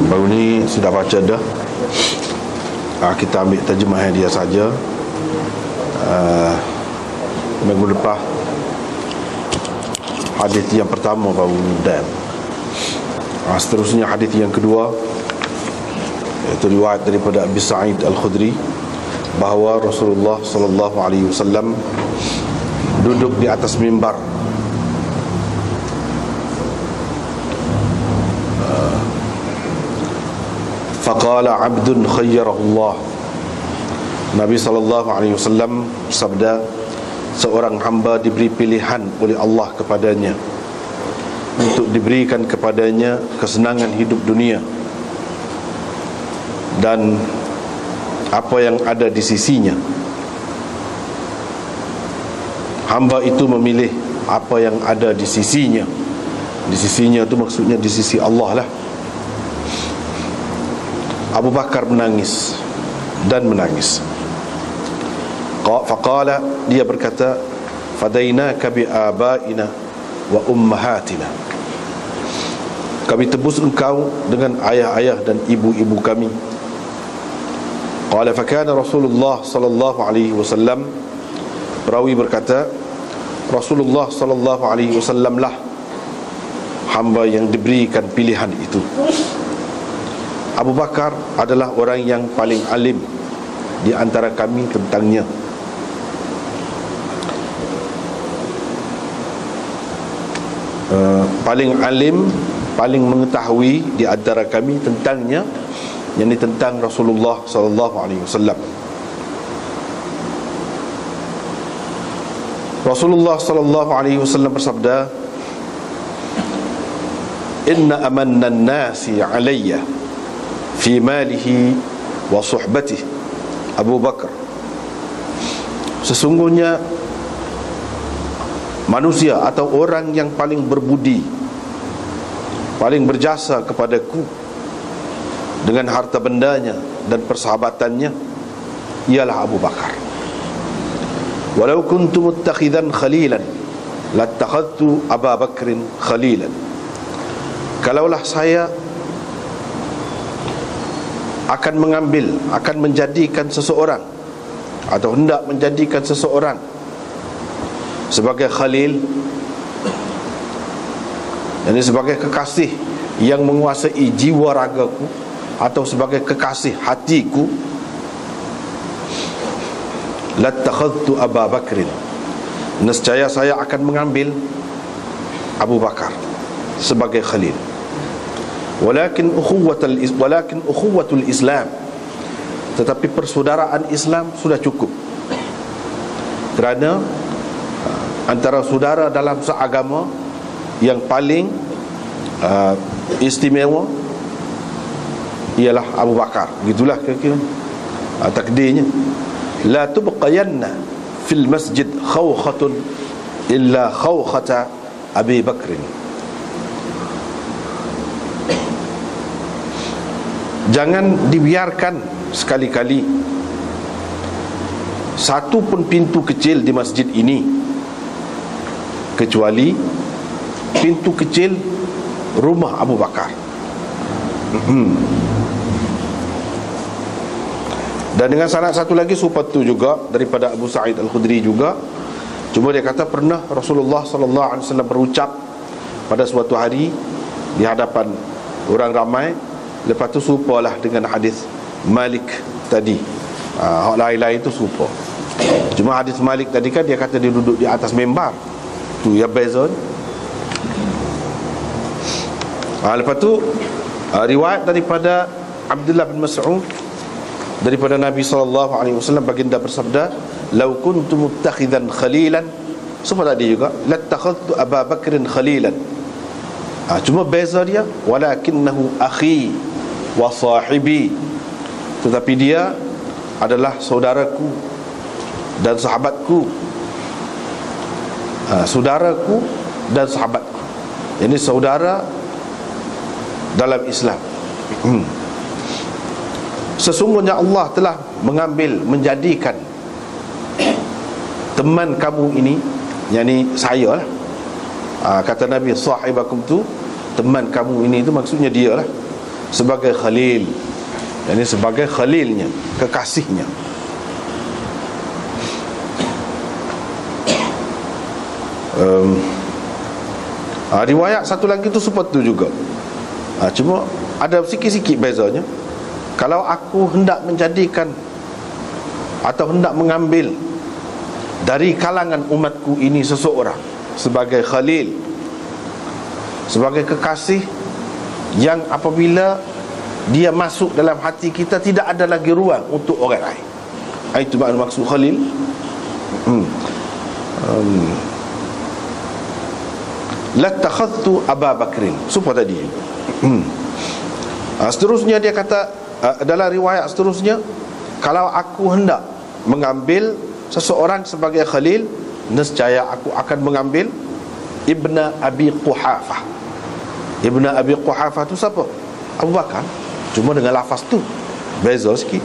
Baru ni sudah baca dah. Kita ambil terjemahan dia saja. Minggu lepas hadis yang pertama baru dan seterusnya hadis yang kedua, iaitu riwayat daripada Abi Sa'id Al-Khudri bahawa Rasulullah sallallahu alaihi wasallam duduk di atas mimbar. Faqala 'abdun khayyarahu Allah. Nabi sallallahu alaihi wasallam bersabda, seorang hamba diberi pilihan oleh Allah kepadanya untuk diberikan kepadanya kesenangan hidup dunia dan apa yang ada di sisinya. Hamba itu memilih apa yang ada di sisinya. Di sisinya itu maksudnya di sisi Allah lah. Abu Bakar menangis dan menangis. Faqala, dia berkata, fadainaka bi abaina wa ummahatina. Kami tebus engkau dengan ayah-ayah dan ibu-ibu kami. Qala fakana Rasulullah sallallahu alaihi wasallam, perawi berkata, Rasulullah sallallahu alaihi wasallam lah hamba yang diberikan pilihan itu. Abu Bakar adalah orang yang paling alim di antara kami tentangnya. Paling alim, paling mengetahui di antara kami tentangnya, yakni tentang Rasulullah sallallahu alaihi wasallam. Rasulullah sallallahu alaihi wasallam bersabda, inna amanna an-nasi alayya fi malihi wa suhbatihi Abu Bakar. Sesungguhnya manusia atau orang yang paling berbudi, paling berjasa kepadaku dengan harta bendanya dan persahabatannya ialah Abu Bakar. Walau kuntu muttakhidan khalilan lattakhadtu Abu Bakrin khalilan. Kalaulah saya akan menjadikan seseorang atau hendak menjadikan seseorang sebagai khalil, ini sebagai kekasih yang menguasai jiwa ragaku atau sebagai kekasih hatiku, lattakhadtu Abu Bakrin, nescaya saya akan mengambil Abu Bakar sebagai khalil. Walakin ukhuwatul Islam, tetapi persaudaraan Islam sudah cukup. Kerana antara saudara dalam seagama yang paling istimewa ialah Abu Bakar. Begitulah kira-kira takdirnya. La tubqayanna fil masjid khawkhatun illa khawkhata Abi Bakrin. Jangan dibiarkan sekali-kali satu pun pintu kecil di masjid ini kecuali pintu kecil rumah Abu Bakar. Dan dengan sanad satu lagi serupa tu juga daripada Abu Sa'id Al-Khudri juga. Cuma dia kata pernah Rasulullah sallallahu alaihi wasallam berucap pada suatu hari di hadapan orang ramai. Lepas tu serupalah dengan hadis Malik tadi. Hak lain-lain tu serupa. Cuma hadis Malik tadi kan dia kata dia duduk di atas mimbar. Tu yang beza. Lepas tu riwayat daripada Abdullah bin Mas'ud daripada Nabi sallallahu alaihi wasallam, baginda bersabda, "Lau kuntu muttakhidan khalilan," semua tadi juga, "lattakhadtu Abu Bakrin khalilan." Cuma beza dia, "Walakinnahu akhi wa sahibi," tetapi dia adalah saudaraku dan sahabatku. Saudaraku dan sahabatku, ini saudara dalam Islam. Sesungguhnya Allah telah menjadikan teman kamu ini, yakni saya lah. Kata Nabi, sahibakum tu, teman kamu ini, itu maksudnya dia lah. sebagai khalil, yakni sebagai khalilnya, kekasihnya. Riwayat satu lagi tu seperti tu juga. Cuma ada sikit-sikit bezanya. Kalau aku hendak menjadikan atau hendak mengambil dari kalangan umatku ini seseorang sebagai khalil, sebagai kekasih yang apabila dia masuk dalam hati kita tidak ada lagi ruang untuk orang lain. Itu maksud khalil. Latakhadtu Aba Bakrin. Supaya tadi. Seterusnya dia kata, dalam riwayat seterusnya, kalau aku hendak mengambil seseorang sebagai khalil, nescaya aku akan mengambil Ibn Abi Quhafah. Ibn Abi Quhafah tu siapa? Abu Bakar. Cuma dengan lafaz tu beza sikit.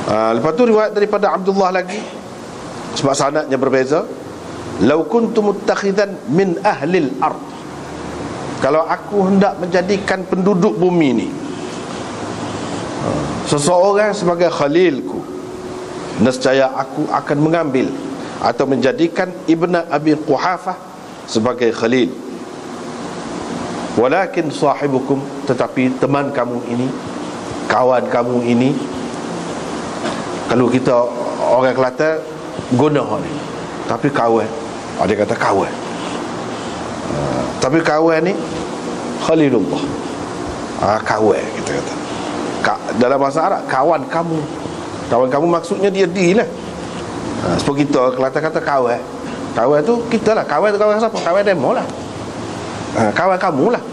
Lepas tu riwayat daripada Abdullah lagi, sebab sanadnya berbeza. Lau kuntu muttakhidan min ahlil ard, kalau aku hendak menjadikan penduduk bumi ni seseorang sebagai khalilku, nescaya aku akan mengambil atau menjadikan Ibn Abi Quhafah sebagai khalil. Walakin sahibukum, tetapi teman kamu ini, kawan kamu ini, kalau kita orang Kelantan guna ni, tapi kawan, dia kata kawan, tapi kawan ni khalilullah. Kawan kita kata. Dalam bahasa Arab, kawan kamu. Kawan kamu maksudnya dia lah. Sebab kita Kelantan kata kawan. Kawan tu kita lah. Kawan tu kawan siapa? Kawan demo lah. Kawan kamu lah.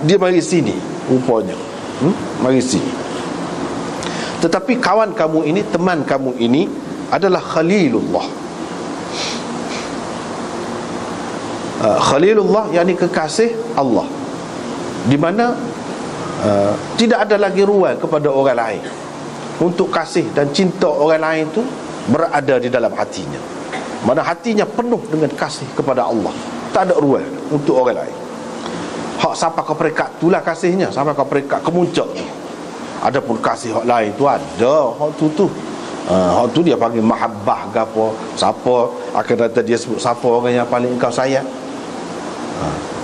Dia mari sini rupanya. Mari sini. Tetapi kawan kamu ini, teman kamu ini adalah khalilullah. Khalilullah yakni kekasih Allah, di mana tidak ada lagi ruang kepada orang lain untuk kasih dan cinta orang lain itu berada di dalam hatinya. Mana hatinya penuh dengan kasih kepada Allah, tak ada ruang untuk orang lain. Hak sampai ke peringkat itulah kasihnya, sampai ke peringkat kemuncak. Adapun kasih hak lain tu ada, hak tu hak tu dia panggil mahabbah ke apa. Siapa akan kata dia sebut siapa orang yang paling engkau sayang.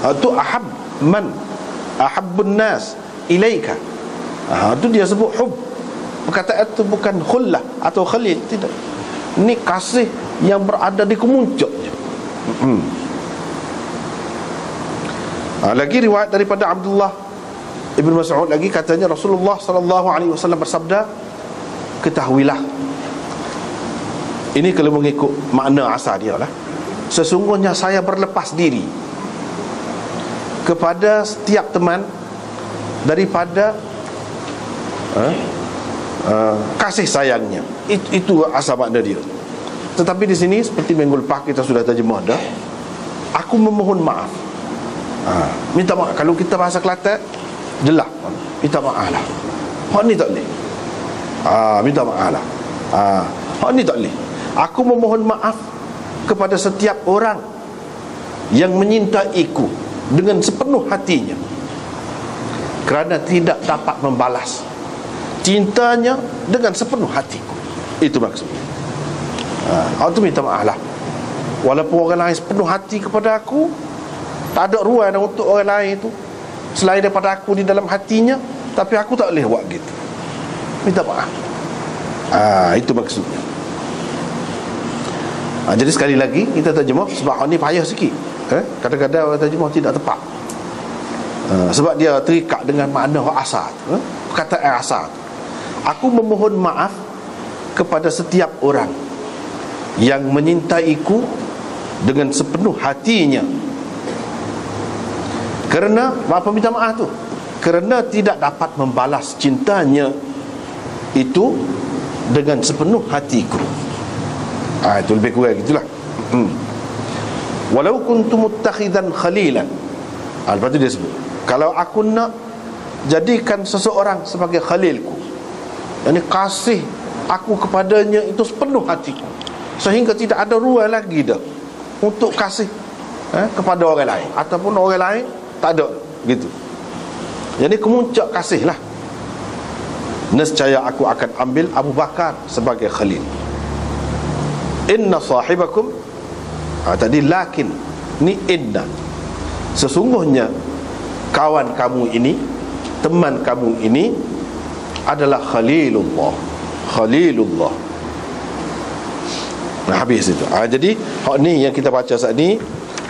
Itu ahab man ahabbun nas ilaika. Itu dia sebut hub. Perkataan itu bukan khullah atau khalil, tidak. Ini kasih yang berada di kemuncaknya. Lagi riwayat daripada Abdullah Ibn Mas'ud lagi, katanya Rasulullah sallallahu alaihi wasallam bersabda, ketahuilah, ini kalau mengikut makna asal dia lah, sesungguhnya saya berlepas diri kepada setiap teman daripada kasih sayangnya. Itu asal makna dia. Tetapi di sini seperti minggu lepas kita sudah terjemah dah, aku memohon maaf. Minta maaf. Kalau kita bahasa Kelantan jelas, minta maaf lah. Hak ni tak boleh. Minta maaf lah. Hak ni tak boleh. Aku memohon maaf kepada setiap orang yang menyintaiku dengan sepenuh hatinya, kerana tidak dapat membalas cintanya dengan sepenuh hatiku. Itu maksudnya. Aku minta maaf lah. Walaupun orang lain sepenuh hati kepada aku, tak ada ruang untuk orang lain itu selain daripada aku di dalam hatinya, tapi aku tak boleh buat gitu. Minta maaf. Itu maksudnya. Jadi sekali lagi kita terjemah, sebab ni payah sikit. Kadang-kadang orang terjemah tidak tepat, sebab dia terikat dengan makna asal, perkataan asal. Aku memohon maaf kepada setiap orang yang menyintaiku dengan sepenuh hatinya. Kerana apa minta maaf tu? Kerana tidak dapat membalas cintanya itu dengan sepenuh hatiku. Itu lebih kurang gitulah. Walau kuntu muttakhidan khalilan. Lepas tu dia sebut, kalau aku nak jadikan seseorang sebagai khalilku, yakni kasih aku kepadanya itu sepenuh hatiku, sehingga tidak ada ruang lagi dah untuk kasih kepada orang lain, ataupun orang lain tak ada. gitu. Jadi kemuncak kasih lah. Nescaya aku akan ambil Abu Bakar sebagai khalil. Inna sahibakum, tadi lakin, ni inna, sesungguhnya kawan kamu ini, teman kamu ini adalah Khalilullah. Khalilullah. Nah, habis itu. Jadi hak ni yang kita baca saat ni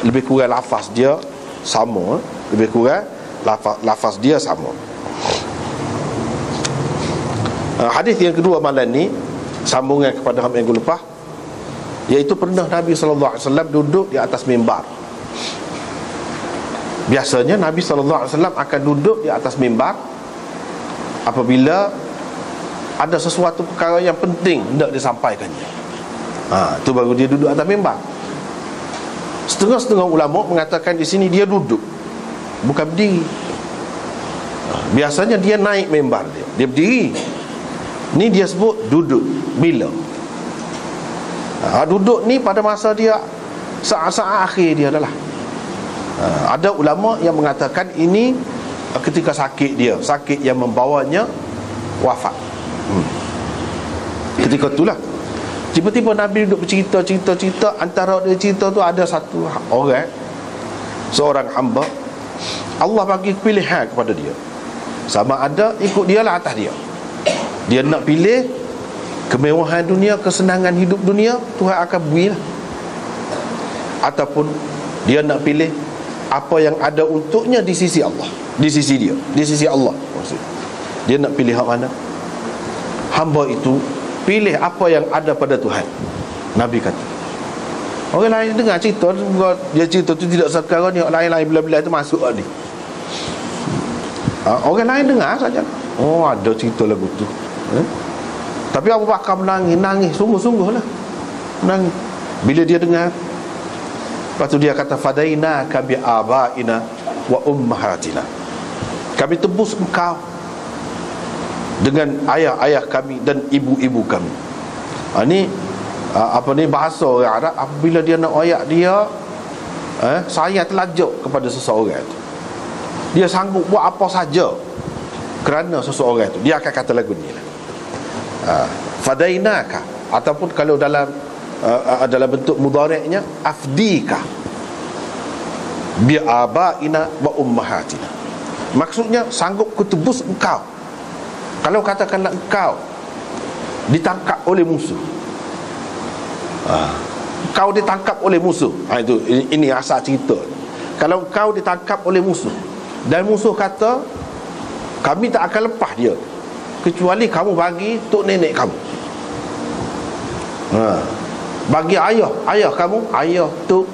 lebih kurang lafaz dia sama, lebih kurang lafaz dia sama. Hadis yang kedua malam ni sambungan kepada minggu lepas, iaitu pernah Nabi SAW duduk di atas mimbar. Biasanya Nabi SAW akan duduk di atas mimbar apabila ada sesuatu perkara yang penting hendak disampaikannya. Tu baru dia duduk atas mimbar. Setengah-setengah ulama mengatakan di sini dia duduk, bukan berdiri. Biasanya dia naik mimbar, dia berdiri. Ni dia sebut duduk. Bila? Duduk ni pada masa dia saat-saat akhir dia adalah. Ada ulama yang mengatakan ini ketika sakit dia, sakit yang membawanya wafat. Ketika itulah tiba-tiba Nabi duduk bercerita, antara dia cerita tu ada satu orang, seorang hamba, Allah bagi pilihan kepada dia. Sama ada ikut dia lah atas dia. Dia nak pilih kemewahan dunia, kesenangan hidup dunia, Tuhan akan beri lah. Ataupun dia nak pilih apa yang ada untuknya di sisi Allah, di sisi dia, di sisi Allah. Maksud dia nak pilih hak mana? Hamba itu pilih apa yang ada pada Tuhan. Nabi kata. Orang lain dengar cerita, dia cerita tu tidak sekarang ni, orang lain-lain bila-bila itu masuk ni. Orang lain dengar saja. Oh, ada cerita lagu tu. Tapi Abu Bakar nangis sungguh-sungguh lah, menangis bila dia dengar. Lepas tu dia kata, fadainaka bi abaina wa ummahatina, kami tebus engkau dengan ayah-ayah kami dan ibu-ibu kami. Ni apa ni bahasa orang Arab, apabila dia nak ayak dia sayang terlajuk kepada seseorang itu, dia sanggup buat apa saja kerana seseorang itu. Dia akan kata lagu ni lah, fadainaka, ataupun kalau dalam bentuk mudhari'nya afdika bi abaina wa ummahatina, maksudnya sanggup kutebus engkau. Kalau katakanlah engkau ditangkap oleh musuh, kau ditangkap oleh musuh, itu ini asal cerita. Kalau engkau ditangkap oleh musuh dan musuh kata kami tak akan lepas dia kecuali kamu bagi tok nenek kamu, bagi ayah kamu, ayah tok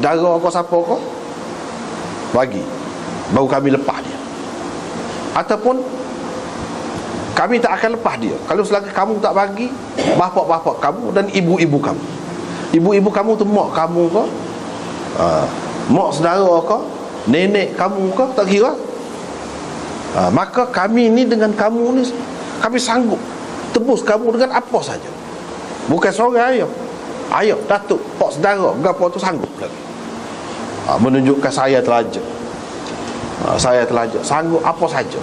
dara kau siapa kau, bagi baru kami lepas dia. Ataupun kami tak akan lepas dia kalau selagi kamu tak bagi bapa-bapa kamu dan ibu-ibu kamu. Ibu-ibu kamu tu mak kamu ke, mak saudara ke, nenek kamu ke, tak kira. Maka kami ni dengan kamu ni, kami sanggup tebus kamu dengan apa saja. Bukan seorang ayah, datuk, pak saudara, berapa tu sanggup lagi. Menunjukkan saya terlajak. Saya terlajak, sanggup apa saja,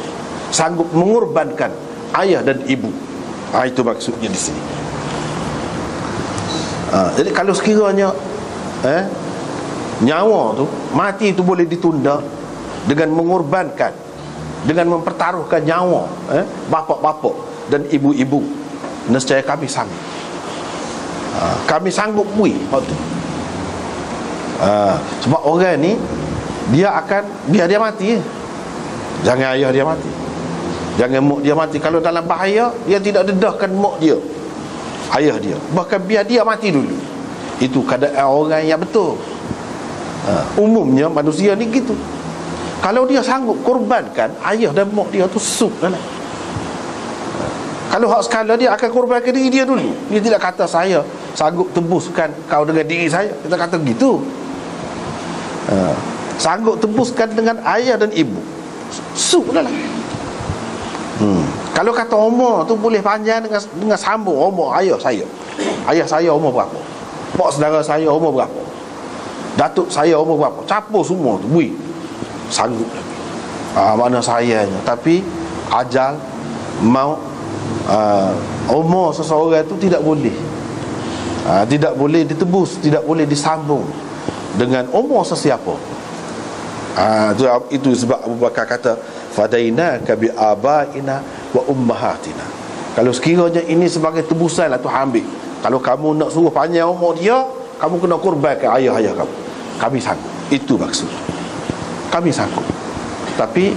sanggup mengorbankan ayah dan ibu. Itu maksudnya di sini. Jadi kalau sekiranya nyawa tu, mati tu boleh ditunda dengan mengorbankan, dengan mempertaruhkan nyawa bapa-bapa dan ibu-ibu, nescaya kami sanggup. Kami sanggup bui waktu. Sebab orang ni dia akan biar dia mati. Jangan ayah dia mati, jangan mak dia mati. Kalau dalam bahaya, dia tidak dedahkan mak dia, ayah dia, bahkan biar dia mati dulu. Itu keadaan orang yang betul. Umumnya manusia ni gitu. Kalau dia sanggup korbankan ayah dan mak dia tu, suk lah. Kalau hak sekala dia akan korbankan diri dia dulu. Dia tidak kata saya sanggup tebuskan kau dengan diri saya. Kita kata gitu. Sanggup tebuskan dengan ayah dan ibu, suk lah. Kalau kata umur tu boleh panjang dengan sambung umur ayah saya umur berapa, pak saudara saya umur berapa, datuk saya umur berapa, capur semua tu bui, sanggup lagi. Mana sayangnya. Tapi ajal, maut, umur seseorang itu tidak boleh tidak boleh ditebus, tidak boleh disambung dengan umur sesiapa. Itu sebab Abu Bakar kata fadainaka bi abaina wa ummahatina. Kalau sekiranya ini sebagai tebusan lah Tuhan ambil. Kalau kamu nak suruh panjang umur dia, kamu kena korbankan ayah-ayah kamu. Kami sanggup. Itu maksud. Kami sanggup. Tapi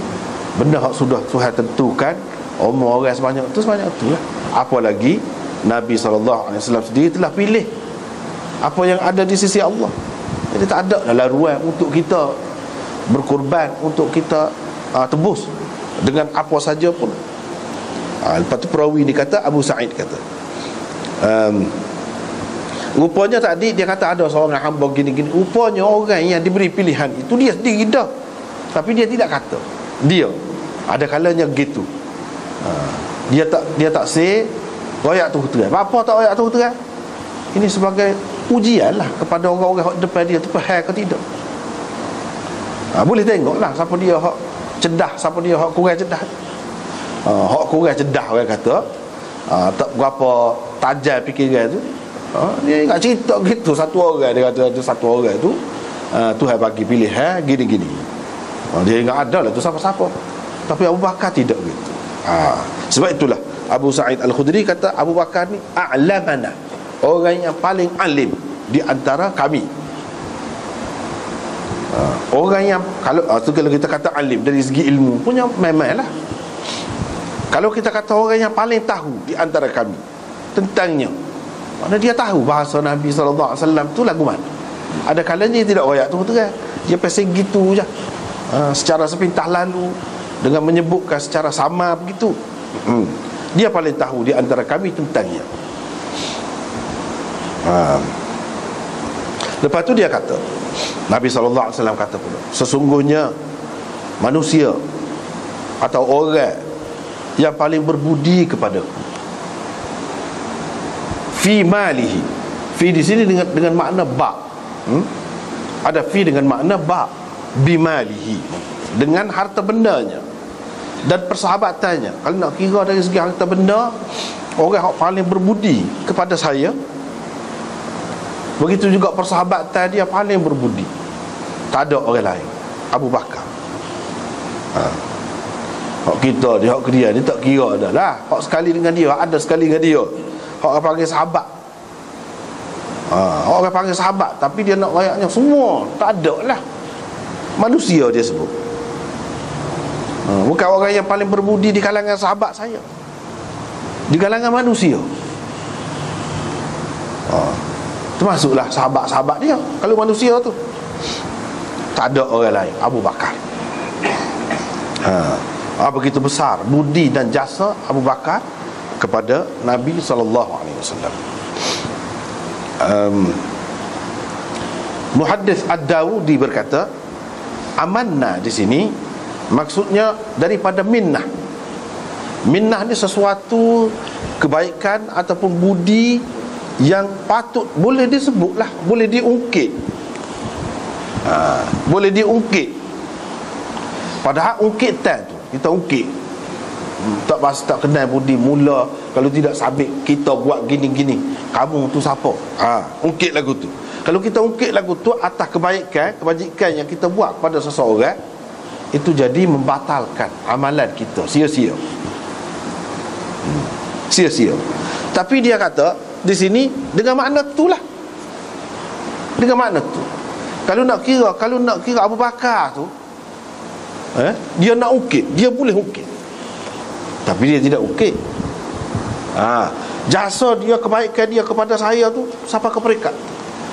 benda yang sudah Tuhan tentukan, umur orang sebanyak itu lah. Apalagi Nabi SAW sendiri telah pilih apa yang ada di sisi Allah. Jadi tak ada laluan untuk kita berkorban, untuk kita tebus dengan apa saja pun. Lepas tu perawi ni kata, Abu Sa'id kata, rupanya tadi dia kata ada seorang hamba gini-gini. Rupanya orang yang diberi pilihan itu dia sendiri dah, tapi dia tidak kata. Dia ada kalanya gitu. Dia tak say royak tu terang. Apa tak royak tu terang? Ini sebagai ujian lah kepada orang-orang depan dia tu faham ke tidak. Boleh tengoklah siapa dia hak cedah, siapa dia hak kurang cedah. Hak kurang cedah orang kata, tak berapa tajam fikiran tu. Dia ingat cerita gitu, satu orang dia kata ada satu orang tu Tuhan bagi pilihan gini-gini. Dia ingat ada lah tu siapa-siapa. Tapi Abu Bakar tidak gitu. Sebab itulah Abu Sa'id Al-Khudri kata Abu Bakar ni a'lamana, orang yang paling alim di antara kami. Orang yang kalau kita kata alim dari segi ilmu punya memanglah. Kalau kita kata orang yang paling tahu di antara kami tentangnya, mana dia tahu bahasa Nabi SAW tu lagu mana. Ada kalanya dia tidak royak tu terang. Dia pasal gitu je, secara sepintas lalu, dengan menyebutkan secara sama begitu. Dia paling tahu di antara kami tentangnya. Lepas tu dia kata, Nabi SAW kata pula, sesungguhnya manusia atau orang yang paling berbudi kepadaku, fi malihi. Fi di sini dengan makna ba. Ada fi dengan makna ba, bimalihi, dengan harta bendanya dan persahabatannya. Kalau nak kira dari segi harta benda, orang yang paling berbudi kepada saya, begitu juga persahabatan dia paling berbudi. Tak ada orang lain. Abu Bakar. Hak kita dia, hak dia ni tak kira dah lah. Hak sekali dengan dia, ada sekali dengan dia. Hak orang panggil sahabat. Orang panggil sahabat, tapi dia nak rayaknya semua. Tak ada lah. Manusia dia sebut. Bukan orang yang paling berbudi di kalangan sahabat saya, di kalangan manusia. Termasuklah sahabat-sahabat dia. Kalau manusia tu tak ada orang lain, Abu Bakar. Begitu besar budi dan jasa Abu Bakar kepada Nabi SAW. Muhaddits Ad-Dawudi berkata, amanna di sini maksudnya daripada minnah. Minnah ni sesuatu kebaikan ataupun budi yang patut boleh disebutlah, boleh diungkit. Boleh diungkit. Padahal ungkitan tu kita ungkit, tak kenal budi mula, kalau tidak sabit kita buat gini-gini, kamu tu siapa? Ungkit lagu tu. Kalau kita ungkit lagu tu atas kebajikan yang kita buat kepada seseorang, itu jadi membatalkan amalan kita, sia-sia. Sia-sia. Tapi dia kata di sini dengan makna itulah. Dengan makna tu. Kalau nak kira Abu Bakar tu, dia nak ungkit, dia boleh ungkit. Tapi dia tidak ungkit. Jasa dia, kebaikan dia kepada saya tu sampai ke peringkat.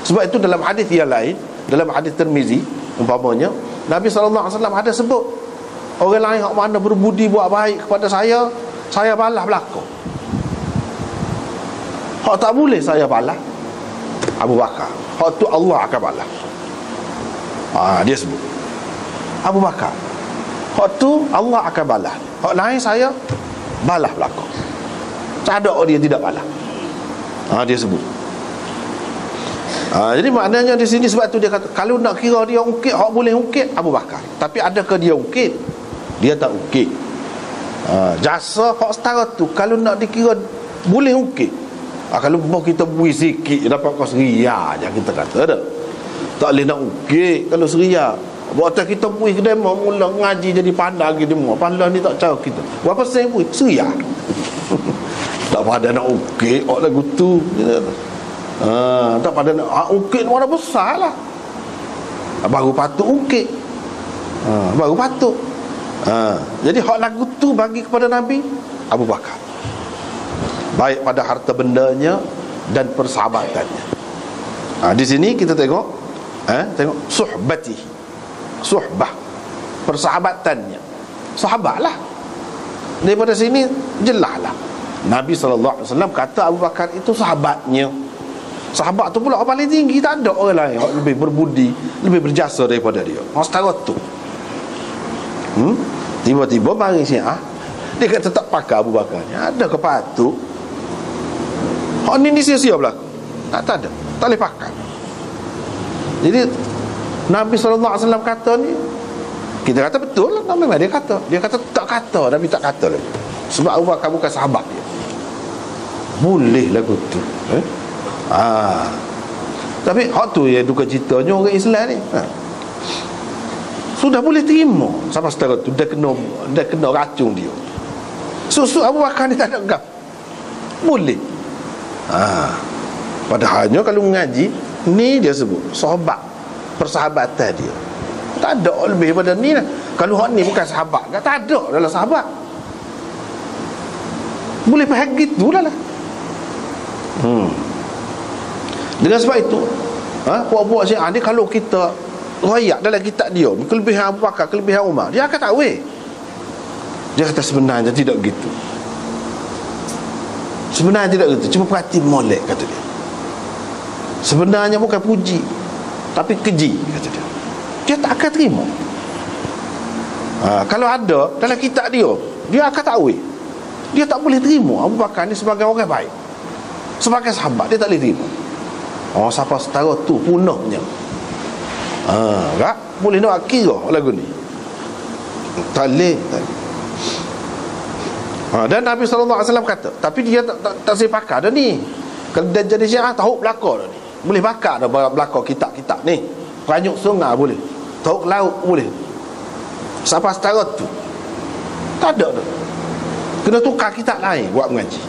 Sebab itu dalam hadis yang lain, dalam hadis Tirmizi umpamanya, Nabi SAW ada sebut, orang lain yang mana berbudi buat baik kepada saya balas belakang. Hak tak boleh saya balas Abu Bakar, hak tu Allah akan balas. Dia sebut Abu Bakar, hak tu Allah akan balas. Hak lain saya balas belakang. Tak ada dia tidak balas. Dia sebut. Jadi maknanya di sini, sebab tu dia kata kalau nak kira dia ungkit, hak boleh ungkit Abu Bakar. Tapi adakah dia ungkit? dia tak ukit. Jasa hak setara tu kalau nak dikira boleh ukit. Kalau kita beri sikit dapat kau seria je kita kata dah. Tak boleh nak ukit kalau seria. Waktu kita beri ke demo mula ngaji jadi pandai lagi demo. Pandai ni tak cara kita. Berapa sen beri? Seria. Tak pada nak ukit lagu tu. Tak pada nak ukit mana besar lah. Baru patut ukit. Baru patut. Jadi hak lagu tu bagi kepada Nabi Abu Bakar, baik pada harta bendanya dan persahabatannya. Di sini kita tengok tengok suhbah, persahabatannya, sahabat lah. Daripada sini jelas lah Nabi SAW kata Abu Bakar itu sahabatnya. Sahabat tu pula paling tinggi, tak ada orang lain yang lebih berbudi, lebih berjasa daripada dia. Setara tu. Tiba-tiba mari Syiah, dia kata tak pakai Abu Bakar ni. Ada ke patut? Hak ni sia-sia berlaku. Tak ada. Tak boleh pakai. Jadi Nabi SAW kata ni, kita kata betul lah. Memang dia kata. Dia kata tak kata. Nabi tak kata lagi. Sebab Abu Bakar bukan sahabat dia. Boleh lagu tu. Tapi hak tu ya duka citanya orang Islam ni. Sudah boleh terima sampai setara tu. Dia kena racun dia. Susu Abu Bakar ni tak ada gap. Boleh. Padahalnya kalau mengaji ni dia sebut sahabat, persahabatan dia. Tak ada lebih daripada ni lah. Kalau hak ni bukan sahabat, tak ada dalam sahabat. Boleh faham gitu lah. Dengan sebab itu puak-puak Syiah ni kalau kita royak dalam kitab dia kelebihan Abu Bakar, kelebihan Umar, dia akan takwil. Dia kata sebenarnya tidak gitu. Sebenarnya tidak gitu. Cuma perhati molek kata dia. Sebenarnya bukan puji tapi keji kata dia. Dia tak akan terima. Kalau ada dalam kitab dia, dia akan takwil. Dia tak boleh terima Abu Bakar ni sebagai orang baik, sebagai sahabat. Dia tak boleh terima. Siapa setara tu punahnya. Tak boleh nak kira lagu ni. Tak boleh. Dan Nabi SAW kata, tapi dia tak boleh pakar dah ni. Kalau dia jadi Syiah, tahu belakang dah ni. Boleh pakar dah belakang kitab-kitab ni. Peranyuk sungai boleh, tahu laut boleh. Siapa setara tu tak ada dah. Kena tukar kitab lain buat mengaji.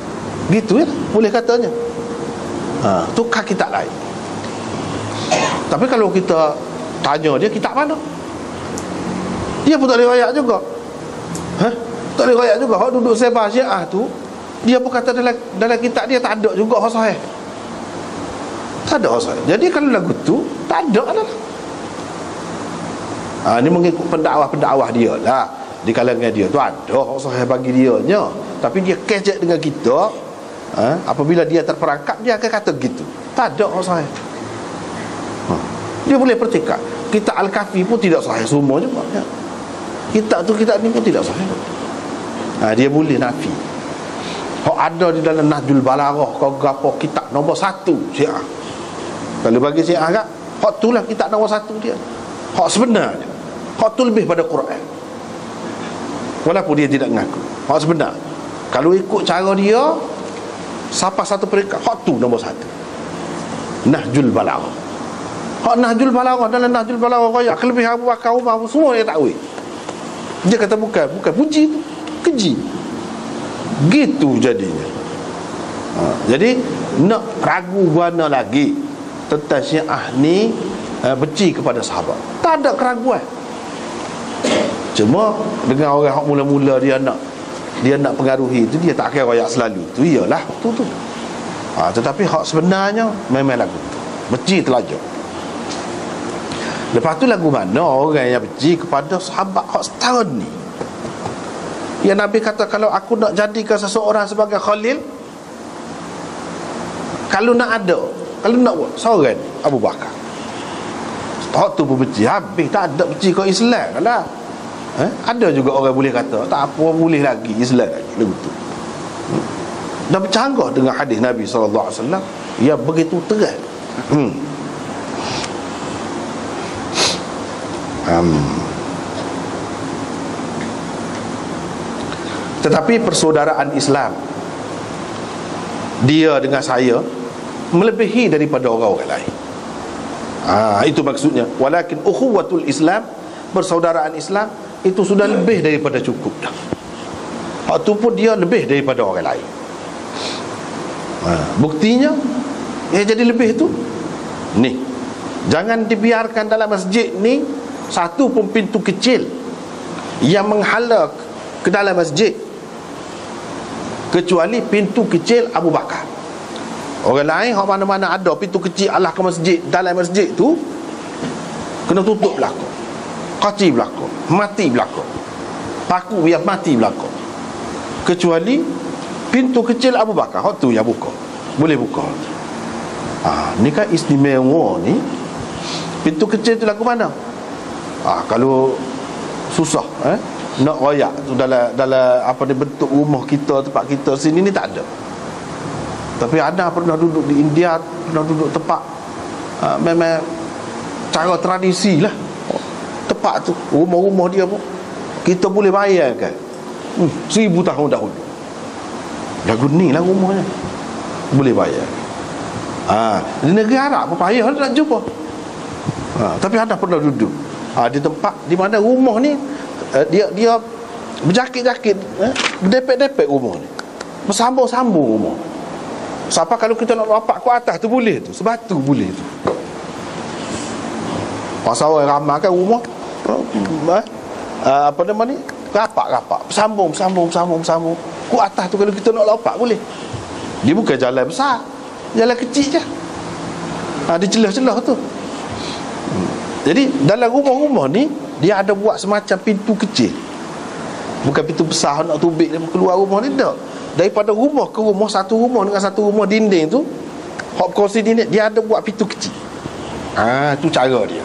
Gitu ya, boleh katanya. Tukar kitab lain. Tapi kalau kita tanya dia kitab mana, dia pun tak boleh rayak juga. Tak boleh rayak juga. Hak duduk sebar Syiah tu, dia pun kata dalam kitab dia tak ada juga hak sahih. Tak ada hak sahih. Jadi kalau lagu tu tak ada lah. Ni mengikut pendakwah dia lah. Di kalangan dia tu ada hak sahih bagi dia nya. Tapi dia kejek dengan kita. Apabila dia terperangkap, dia akan kata gitu. Tak ada hak sahih. Dia boleh pertikap. Kitab Al-Kafi pun tidak sahih semua juga ya. Kitab ni pun tidak sahih. Dia boleh nafi. Hak ada di dalam Nahjul Balaghah, kau gapo kitab nombor 1 Syiah. Kalau bagi Syiah kan, hak tu lah kitab nombor 1 dia. Hak sebenarnya. Hak tu lebih pada Quran. Walaupun dia tidak mengaku. Hak sebenar. Kalau ikut cara dia, siapa satu peringkat, hak tu nombor 1. Nahjul Balaghah. Hak Nahjul Balaghah, dalam Nahjul Balaghah kaya kelebihan Abu Bakar, Umar semua dia takwil. Dia kata bukan puji tu, keji. Gitu jadinya. Jadi nak ragu mana lagi tentang Syiah ni benci kepada sahabat. Tak ada keraguan. Cuma dengan orang yang mula-mula dia nak pengaruhi itu, dia tak kira royak selalu. Tu iyalah tu. Tetapi hak sebenarnya memang lagu tu. Benci telajar. Lepas tu lagu mana orang yang benci kepada sahabat hak setara ni? Yang Nabi kata kalau aku nak jadikan seseorang sebagai khalil, kalau nak buat seorang Abu Bakar. Hak tu pun benci. Habis tak ada benci ke Islam lah. Ada juga orang boleh kata tak apa, boleh lagi Islam lagi lagu tu. Dan bercanggah dengan hadis Nabi SAW yang begitu terang. Tetapi persaudaraan Islam, dia dengan saya melebihi daripada orang-orang lain. Itu maksudnya. Walakin ukhuwatul Islam, persaudaraan Islam, itu sudah lebih daripada cukup dah. Itu pun dia lebih daripada orang lain. Buktinya jadi lebih tu ni, jangan dibiarkan dalam masjid ni satu pun pintu kecil yang menghala ke dalam masjid kecuali pintu kecil Abu Bakar. Orang lain hak mana-mana ada pintu kecil Allah ke masjid, dalam masjid tu kena tutup belaka, kaci belaka, mati belaka, paku biar mati belaka, kecuali pintu kecil Abu Bakar. Hak tu yang buka, boleh buka. Ni kan istimewa ni. Pintu kecil tu lagu mana? Kalau susah nak royak tu dalam apa ni, bentuk rumah kita, tempat kita sini ni tak ada. Tapi ada pernah duduk di India, pernah duduk tempat memang cara tradisi lah. Tempat tu, rumah-rumah dia pun kita boleh bayangkan 1000 tahun dahulu. Lagu ni lah rumahnya, boleh bayar. Di negeri Arab pun payah nak jumpa. Tapi ada pernah duduk di tempat di mana rumah ni dia berjakit-jakit, berdepek-depek rumah ni, bersambung-sambung rumah. Siapa kalau kita nak rapat ke atas tu boleh tu, sebatu boleh tu. Pasal orang ramai kan rumah apa nama ni, rapat-rapat, bersambung. Ke atas tu kalau kita nak rapat boleh. Dia bukan jalan besar, jalan kecil je. Dia celah-celah tu. Jadi dalam rumah-rumah ni dia ada buat semacam pintu kecil. Bukan pintu besar nak tubik dia keluar rumah ni, tak. Daripada rumah ke rumah, satu rumah dengan satu rumah, dinding tu hak kursi dinding, dia ada buat pintu kecil. Tu cara dia.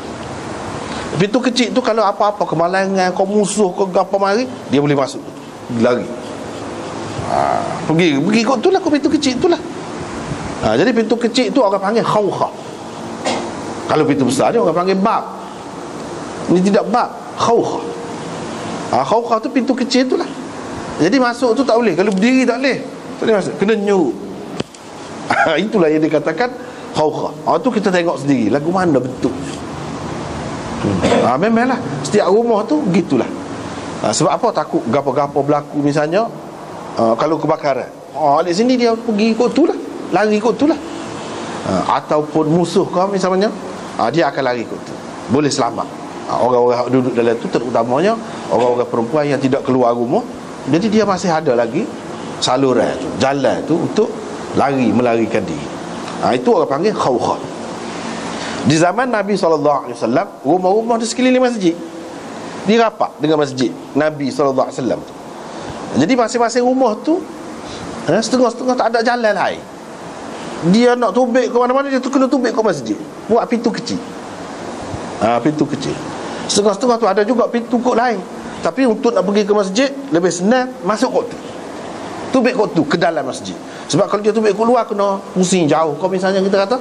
Pintu kecil tu kalau apa-apa kemalangan, kau musuh, kau apa mari, dia boleh masuk, lari. Pergi kot tu lah, ke pintu kecil tu lah. Jadi pintu kecil tu orang panggil khawkha. Kalau pintu besar ni orang panggil bab. Ini tidak bab, khawkha. Khawkha tu pintu kecil tu lah. Jadi masuk tu tak boleh, kalau berdiri tak boleh, tak boleh masuk, kena nyuruk. Itulah yang dikatakan khawkha. Tu kita tengok sendiri lagu mana bentuk. Memanglah setiap rumah tu gitulah. Sebab apa? Takut gapo-gapo berlaku misalnya. Kalau kebakaran, di sini dia pergi ikut tu lah, lari ikut tu lah. Ataupun musuh kau misalnya, dia akan lari ikut tu, boleh selamat. Orang-orang duduk dalam tu, terutamanya orang-orang perempuan yang tidak keluar rumah, jadi dia masih ada lagi saluran tu, jalan tu untuk melarikan diri. Itu orang panggil khawkha. Di zaman Nabi SAW, rumah-rumah di sekeliling masjid dirapat dengan masjid Nabi SAW tu. Jadi masing-masing rumah tu setengah-setengah tak ada jalan lain. Dia nak tubik ke mana-mana, dia tu kena tubik ke masjid, buat pintu kecil. Pintu kecil. Setengah-setengah tu ada juga pintu kot lain, tapi untuk nak pergi ke masjid lebih senang masuk kot tu, tubik kot tu ke dalam masjid. Sebab kalau dia tubik kot luar kena pusing jauh. Kau misalnya kita kata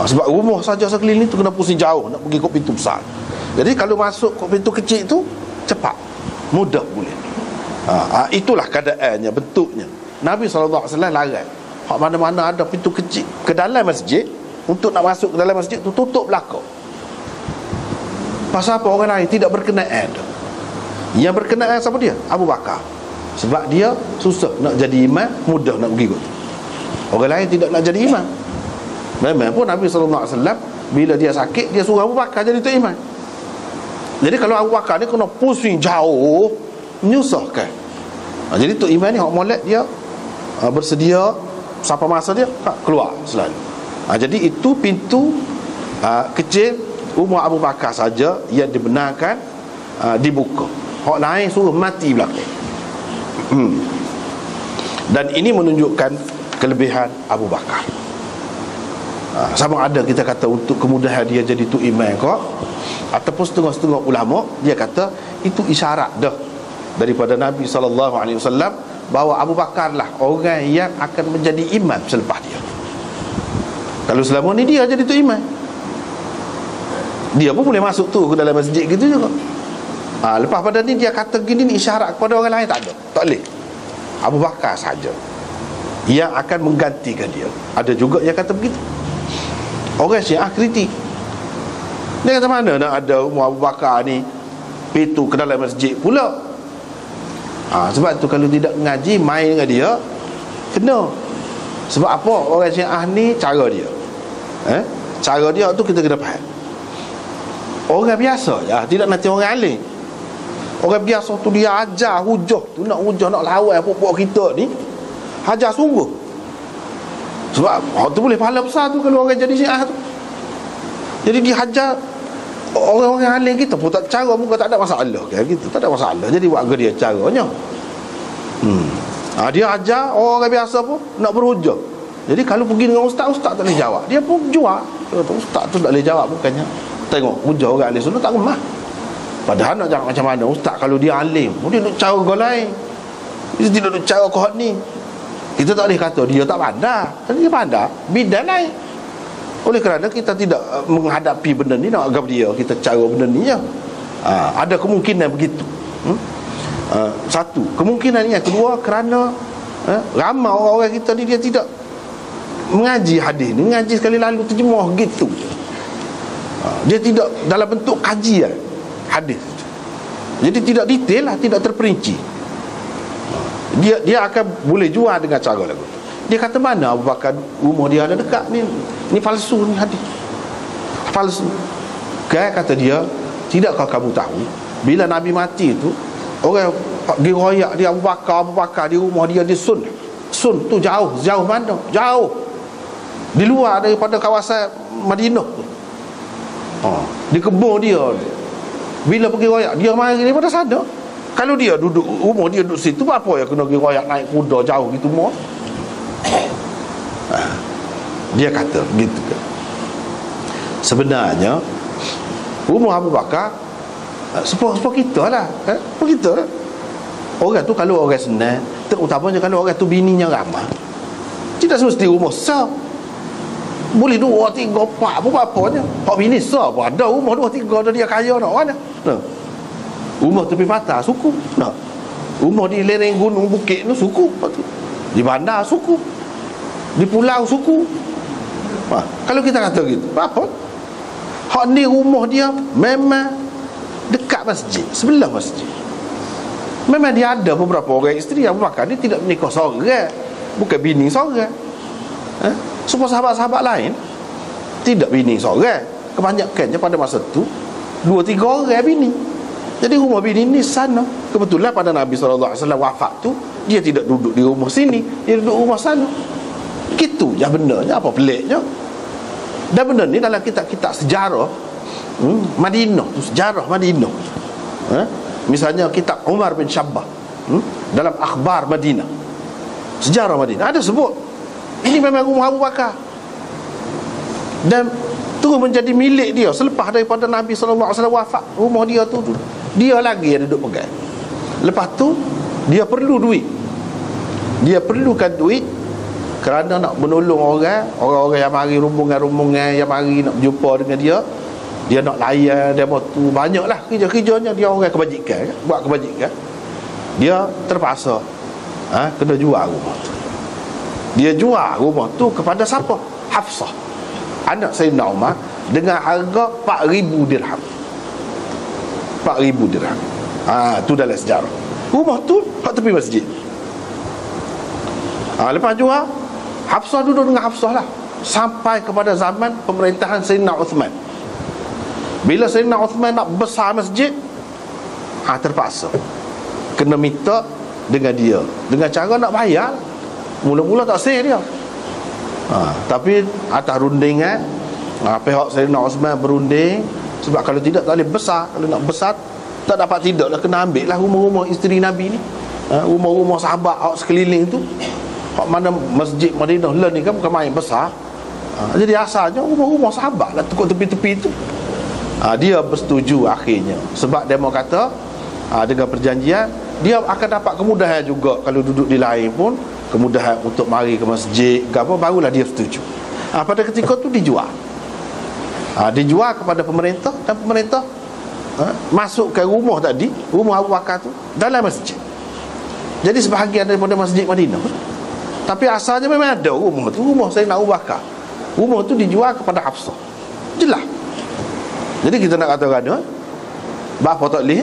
sebab rumah saja sekeliling tu kena pusing jauh nak pergi kot pintu besar. Jadi kalau masuk kot pintu kecil tu cepat, mudah boleh. Itulah keadaannya, bentuknya. Nabi SAW larang hak mana-mana ada pintu kecil ke dalam masjid, untuk nak masuk ke dalam masjid tu tutup belakang. Pasal apa? Orang lain tidak berkenaan. Yang berkenaan siapa dia? Abu Bakar. Sebab dia susah nak jadi imam, mudah nak pergi kot. Orang lain tidak nak jadi imam. Memang pun Nabi SAW bila dia sakit, dia suruh Abu Bakar jadi tu imam. Jadi kalau Abu Bakar ni kena pusing jauh, menyusahkan. Jadi tu imam ni hak molek dia bersedia sampai masa dia keluar selalu. Jadi itu pintu kecil rumah Abu Bakar saja yang dibenarkan dibuka. Hak lain suruh mati belakang. Dan ini menunjukkan kelebihan Abu Bakar. Sama ada kita kata untuk kemudahan dia jadi tu imam kau, ataupun setengah-setengah ulama dia kata itu isyarat dah daripada Nabi SAW bahawa Abu Bakar lah orang yang akan menjadi imam selepas dia. Kalau selama ni dia jadi tu imam, dia pun boleh masuk tu ke dalam masjid gitu juga. Lepas pada ni dia kata gini ni isyarat kepada orang lain, tak ada, tak boleh. Abu Bakar saja yang akan menggantikan dia. Ada juga yang kata begitu. Orang Syiah kritik. Dia kata mana nak ada Umar Abu Bakar ni pintu ke dalam masjid pula. Sebab tu kalau tidak ngaji main dengan dia kena. Sebab apa? Orang Syiah ni cara dia, cara dia tu kita kena faham. Orang biasa ya, tidak nanti orang alim. Orang biasa tu dia ajar hujah tu, nak hujah, nak lawan puak-puak kita ni, ajar sungguh. Sebab tu boleh pahala besar tu kalau orang jadi Syiah tu. Jadi dia ajar orang-orang alim kita pun tak cara, muka tak ada masalah kan gitu, tak ada masalah. Jadi buat ke dia caranya. Dia ajar orang biasa pun nak berhujah. Jadi kalau pergi dengan ustaz tak boleh jawab. Dia pun jual. Ustaz tu tak boleh jawab, bukannya tengok hujah orang ahli sunnah tak remah. Padahal nak jangan macam mana ustaz kalau dia alim, dia nak cara kau lain, dia tidak nak cara kau ni. Kita tak boleh kata dia tak pandai. Dia pandai bidang lain. Oleh kerana kita tidak menghadapi benda ni, nak agak dia kita cara benda ni je. Ada kemungkinan begitu. Satu kemungkinan yang kedua, kerana ramai orang-orang kita ni dia tidak mengaji hadis ni, mengaji sekali lalu terjemah gitu. Dia tidak dalam bentuk kajian hadis. Jadi tidak detail lah, tidak terperinci. Dia akan boleh jual dengan cara lagu. Dia kata mana Abu Bakar rumah dia ada dekat ni palsu ni hadis. Palsu. Kata dia, tidakkah kamu tahu bila Nabi mati tu orang pergi royak dia Abu Bakar di rumah dia di Sun tu jauh mana? Jauh di luar daripada kawasan Madinah tu. Di kebun dia. Bila pergi royak dia mari daripada sana. Kalau dia duduk rumah dia duduk situ, apa yang kena pergi royak naik kuda jauh gitu semua? Dia kata gitu kan. Sebenarnya rumah Abu Bakar sepuluh kita lah, sepuluh kita lah. Orang tu kalau orang senang, terutamanya kalau orang tu bininya ramah, tidak semesti rumah besar. Boleh 2, 3, 4 pun apa-apanya. Hak bini besar pun ada rumah 2, 3, dah dia kaya nak mana. Rumah tepi patah suku. Rumah di lereng gunung bukit tu suku. Di bandar suku. Di pulau suku. Kalau kita kata gitu, apa? Hak ni rumah dia memang dekat masjid, sebelah masjid. Memang dia ada beberapa orang isteri. Abu Bakar ni tidak menikah seorang, bukan bini seorang. Semua sahabat-sahabat lain tidak bini seorang. Kebanyakannya pada masa tu 2, 3 orang bini. Jadi rumah bini ni sana. Kebetulan pada Nabi SAW wafat tu, dia tidak duduk di rumah sini, dia duduk rumah sana. Gitu je benarnya, apa peliknya. Dan benda ni dalam kitab-kitab sejarah Madinah tu, sejarah Madinah. Misalnya kitab Umar bin Shabbah dalam Akhbar Madinah, sejarah Madinah, ada sebut ini memang rumah Abu Bakar. Dan terus menjadi milik dia selepas daripada Nabi SAW wafat. Rumah dia tu dia lagi yang duduk pegang. Lepas tu dia perlu duit. Dia perlukan duit kerana nak menolong orang-orang yang mari rombongan-rombongan yang mari nak berjumpa dengan dia. Dia nak layan demo tu, banyaklah kerja-kerjanya. Dia orang kebajikan, buat kebajikan. Dia terpaksa kena jual rumah tu. Dia jual rumah tu kepada siapa? Hafsah, anak Sayyidina Umar, dengan harga 4,000 dirham. 4,000 dirham. Tu dalam sejarah. Rumah tu kat tepi masjid. Lepas jual, Hafsah duduk dengan Hafsah lah sampai kepada zaman pemerintahan Sayyidina Uthman. Bila Sayyidina Uthman nak besar masjid, terpaksa kena minta dengan dia, dengan cara nak bayar. Mula-mula tak sah dia, tapi atas rundingan pihak Sayyidina Uthman berunding. Sebab kalau tidak tak boleh besar. Kalau nak besar tak dapat tidak lah, kena ambil lah rumah-rumah isteri Nabi ni, rumah-rumah sahabat sekeliling tu. Hak mana masjid Madinah lah ni kan bukan main besar. Jadi asalnya rumah-rumah sahabat lah tukuk tepi-tepi tu. Dia bersetuju akhirnya. Sebab dia mau kata dengan perjanjian dia akan dapat kemudahan juga. Kalau duduk di lain pun kemudahan untuk mari ke masjid ke apa, barulah dia setuju. Pada ketika tu dijual. Dijual kepada pemerintah. Dan pemerintah masuk ke rumah tadi, rumah Abu Bakar tu dalam masjid. Jadi sebahagian daripada masjid Madinah. Tapi asalnya memang ada rumah tu, rumah Sayyidina Abu Bakar. Rumah tu dijual kepada Hafsah. Jelas. Jadi kita nak kata kan, bapa tak boleh.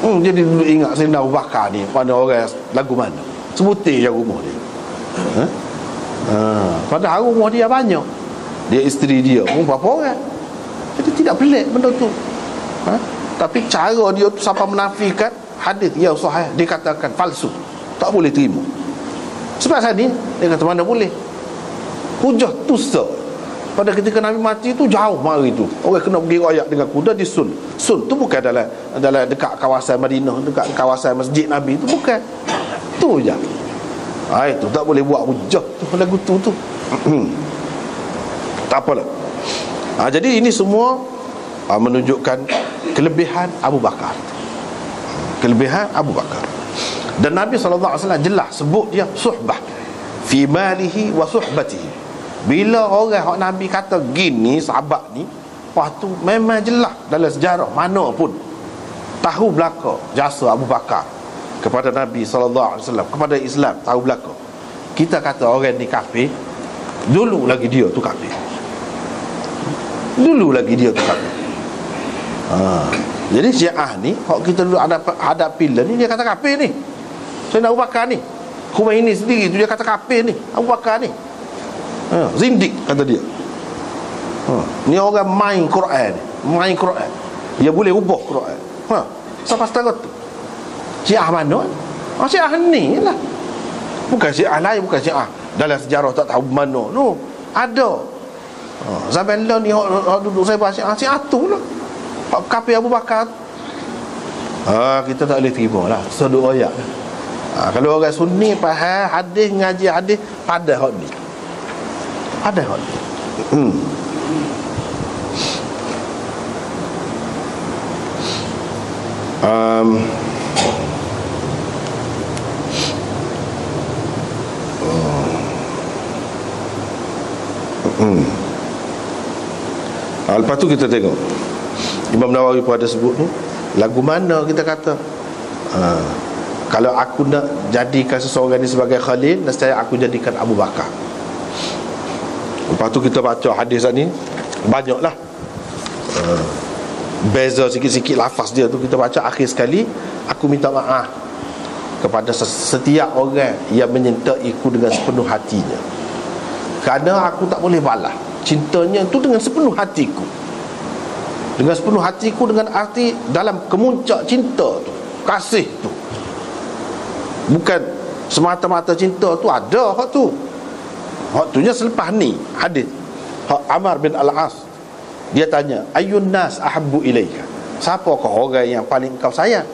Jadi dulu ingat Sayyidina Abu Bakar ni pada orang lagu mana, sebutir je rumah dia. Padahal rumah dia banyak. Dia isteri dia pun berapa orang. Jadi tidak pelik benda tu. Tapi cara dia tu sampai menafikan hadis yang sahih, dikatakan palsu, tak boleh terima. Sebab saat ni dia kata mana boleh. Hujah tu sah. Pada ketika Nabi mati tu jauh mari tu. Orang kena pergi royak dengan kuda di Sun. Sun tu bukan dalam dekat kawasan Madinah, dekat kawasan Masjid Nabi tu, bukan. Tu je. Itu tak boleh buat hujah tu lagu tu. Tak apalah. Jadi ini semua menunjukkan kelebihan Abu Bakar. Kelebihan Abu Bakar. Dan Nabi SAW jelas sebut dia suhbah fi malihi wa suhbatihi. Bila orang hak Nabi kata gini sahabat ni, waktu memang jelas dalam sejarah mana pun tahu belaka jasa Abu Bakar kepada Nabi SAW, kepada Islam, tahu belaka. Kita kata orang ni kafir, dulu lagi dia tu kafir. Dulu lagi dia tu kafir. Jadi Syiah ni hak kita dulu hadapi ni, dia kata kafir ni. Sayyidina Abu Bakar ni, Khomeini sendiri tu dia kata kafir ni, Abu Bakar ni. Zindik kata dia. Ni orang main Quran, main Quran. Dia boleh ubah Quran. Siapa setara tu? Syiah mana? Syiah ni lah. Bukan Syiah lain, bukan Syiah dalam sejarah tak tahu mana. No, ada. Zaman lah ni hak duduk saya bahas Syiah tu lah. Hak kafir Abu Bakar. Kita tak boleh terima lah sodok ayat. Kalau orang Sunni faham hadis, ngaji hadis, pada hak ni. Ada hal. Lepas tu kita tengok Imam Nawawi pun ada sebut ni, lagu mana kita kata kalau aku nak jadikan seseorang ni sebagai khalil, nescaya aku jadikan Abu Bakar. Lepas tu kita baca hadis ni banyaklah beza sikit-sikit lafaz dia tu. Kita baca akhir sekali, aku minta maaf kepada setiap orang yang menyintaiku dengan sepenuh hatinya, kerana aku tak boleh balas cintanya tu dengan sepenuh hatiku. Dengan sepenuh hatiku dengan arti dalam kemuncak cinta tu, kasih tu. Bukan semata-mata cinta tu, ada hak tu. Hak tu nya selepas ni hadis hak Amar bin Al-As, dia tanya, ayyun nas ahabbu ilaika, siapakah orang yang paling kau sayang?